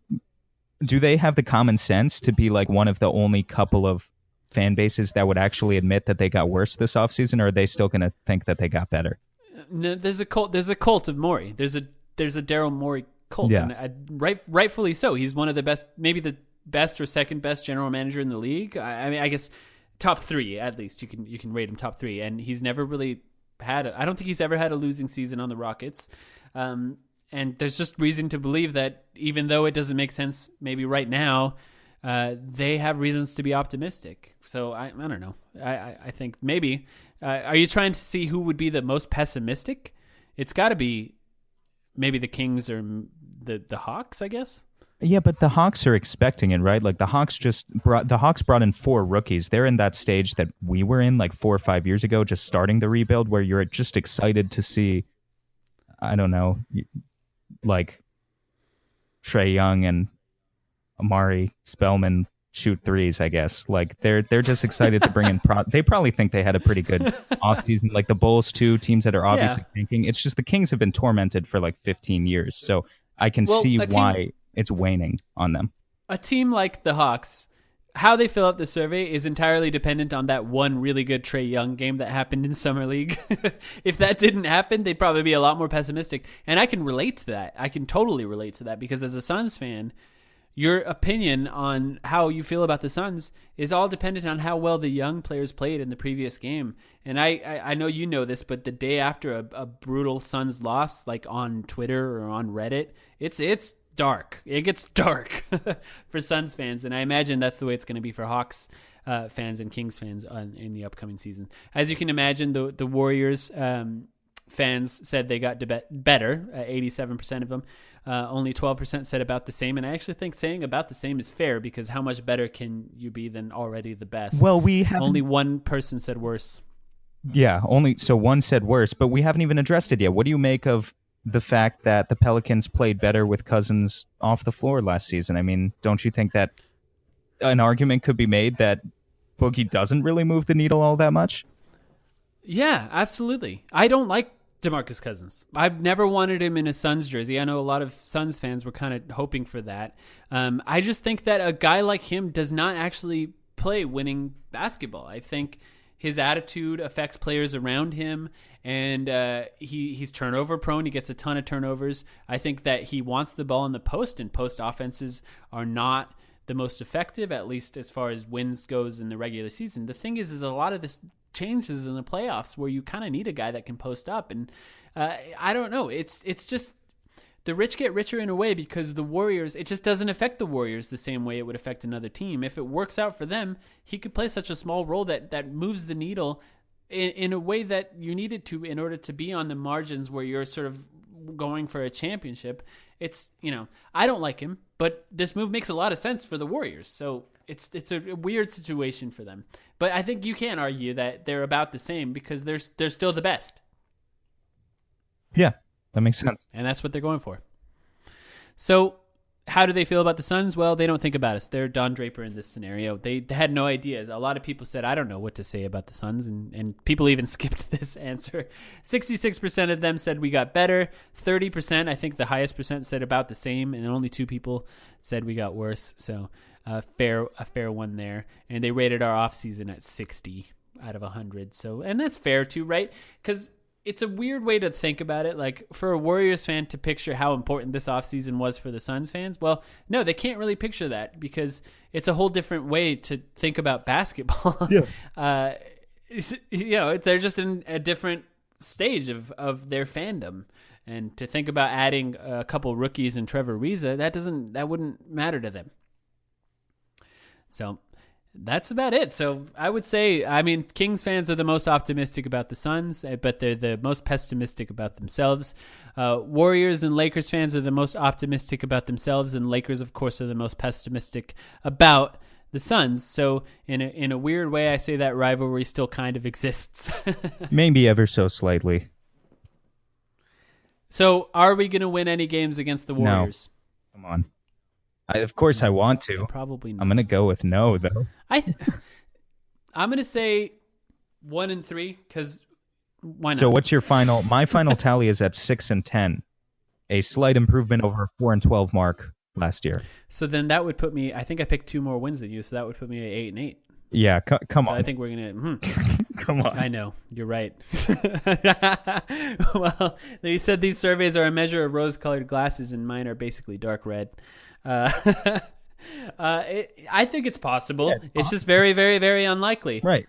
do they have the common sense to be one of the only couple of fan bases that would actually admit that they got worse this offseason, or are they still going to think that they got better? No, there's a cult of Morey. There's a Daryl Morey cult, and rightfully so. He's one of the best, maybe the best or second best general manager in the league. I mean, I guess top 3 at least. You can rate him top 3, and he's never really I don't think he's ever had a losing season on the Rockets. And there's just reason to believe that even though it doesn't make sense maybe right now, they have reasons to be optimistic. So I don't know. I think maybe. Are you trying to see who would be the most pessimistic? It's got to be maybe the Kings or the Hawks, I guess. Yeah, but the Hawks are expecting it, right? The Hawks brought in 4 rookies. They're in that stage that we were in 4 or 5 years ago, just starting the rebuild, where you're just excited to see, I don't know, Trae Young and Amari Spellman shoot threes, I guess. They're just excited to bring in they probably think they had a pretty good offseason. The Bulls too, teams that are obviously thinking. It's just the Kings have been tormented for 15 years. So I can see why it's waning on them. A team like the Hawks, how they fill out the survey is entirely dependent on that one really good Trae Young game that happened in Summer League. If that didn't happen, they'd probably be a lot more pessimistic. And I can relate to that. I can totally relate to that because as a Suns fan, your opinion on how you feel about the Suns is all dependent on how well the young players played in the previous game. And I know you know this, but the day after a brutal Suns loss, on Twitter or on Reddit, it's dark. It gets dark for Suns fans, and I imagine that's the way it's going to be for Hawks fans and Kings fans in the upcoming season. As you can imagine, the Warriors fans said they got better, 87% of them. Only 12% said about the same, and I actually think saying about the same is fair because how much better can you be than already the best? Well, only one person said worse. Yeah, so one said worse, but we haven't even addressed it yet. What do you make of the fact that the Pelicans played better with Cousins off the floor last season? I mean, don't you think that an argument could be made that Boogie doesn't really move the needle all that much? Yeah, absolutely. I don't like DeMarcus Cousins. I've never wanted him in a Suns jersey. I know a lot of Suns fans were kind of hoping for that. I just think that a guy like him does not actually play winning basketball. I think his attitude affects players around him, and he's turnover prone. He gets a ton of turnovers. I think that he wants the ball in the post, and post offenses are not the most effective, at least as far as wins goes in the regular season. The thing is a lot of this changes in the playoffs where you kind of need a guy that can post up, and I don't know. It's just the rich get richer in a way, because the Warriors, it just doesn't affect the Warriors the same way it would affect another team. If it works out for them, he could play such a small role that moves the needle in a way that you need it to in order to be on the margins where you're sort of going for a championship. It's, I don't like him, but this move makes a lot of sense for the Warriors. So it's a weird situation for them. But I think you can argue that they're about the same because they're still the best. Yeah, that makes sense. And that's what they're going for. So how do they feel about the Suns? Well, they don't think about us. They're Don Draper in this scenario. They had no ideas. A lot of people said, I don't know what to say about the Suns, and people even skipped this answer. 66% of them said we got better. 30%, I think the highest percent, said about the same, and only 2 people said we got worse. So a fair one there. And they rated our offseason at 60 out of 100. So, and that's fair too, right? Because it's a weird way to think about it. Like, for a Warriors fan to picture how important this offseason was for the Suns fans, well, no, they can't really picture that because it's a whole different way to think about basketball. Yeah. They're just in a different stage of their fandom. And to think about adding a couple rookies and Trevor Ariza, that wouldn't matter to them. So that's about it. So I would say, Kings fans are the most optimistic about the Suns, but they're the most pessimistic about themselves. Warriors and Lakers fans are the most optimistic about themselves, and Lakers, of course, are the most pessimistic about the Suns. So in a weird way, I say that rivalry still kind of exists. Maybe ever so slightly. So are we going to win any games against the Warriors? No. Come on. Of course I want to. Probably not. I'm going to go with no, though. I'm going to say 1-3 because why not? So what's your final? My final tally is at 6-10, a slight improvement over a 4-12 mark last year. So then that would put me, I think I picked 2 more wins than you, so that would put me at 8-8. Yeah, come on. I think we're going to... Come on. I know. You're right. Well, they said these surveys are a measure of rose-colored glasses, and mine are basically dark red. I think it's possible. Yeah, it's just very, very, very unlikely. Right.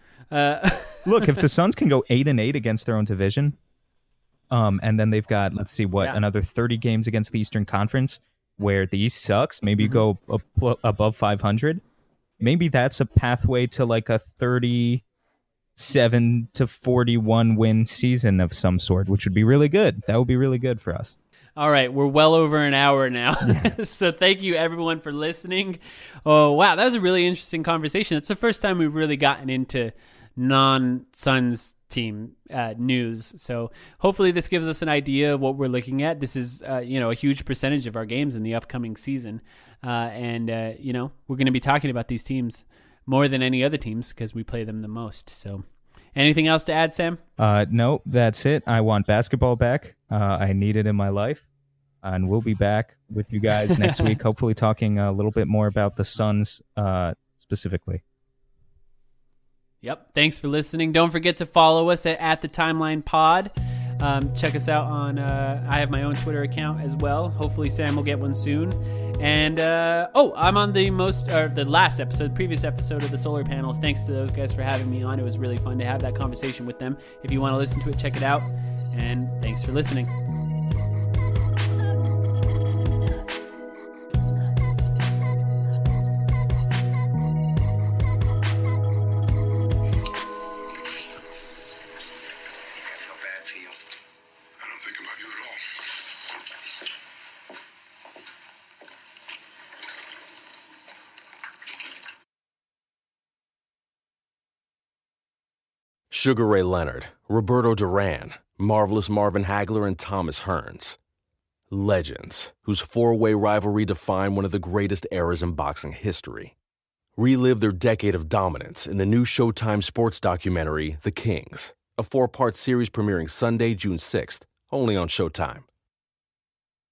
Look, if the Suns can go 8-8 against their own division, and then they've got, another 30 games against the Eastern Conference, where the East sucks, maybe you go above 500. Maybe that's a pathway to like a 37 to 41 win season of some sort, which would be really good. That would be really good for us. All right, we're well over an hour now. So thank you, everyone, for listening. Oh, wow, that was a really interesting conversation. It's the first time we've really gotten into non-Suns team news. So hopefully this gives us an idea of what we're looking at. This is, a huge percentage of our games in the upcoming season. And we're going to be talking about these teams more than any other teams because we play them the most. So anything else to add, Sam? No, that's it. I want basketball back. I need it in my life. And we'll be back with you guys next week, hopefully talking a little bit more about the Suns specifically. Yep. Thanks for listening. Don't forget to follow us at The Timeline Pod. Check us out on, I have my own Twitter account as well. Hopefully Sam will get one soon. And, I'm on the previous episode of the Solar Panels. Thanks to those guys for having me on. It was really fun to have that conversation with them. If you want to listen to it, check it out. And thanks for listening. Sugar Ray Leonard, Roberto Duran, Marvelous Marvin Hagler, and Thomas Hearns. Legends, whose four-way rivalry defined one of the greatest eras in boxing history. Relive their decade of dominance in the new Showtime sports documentary, The Kings, a 4-part series premiering Sunday, June 6th, only on Showtime.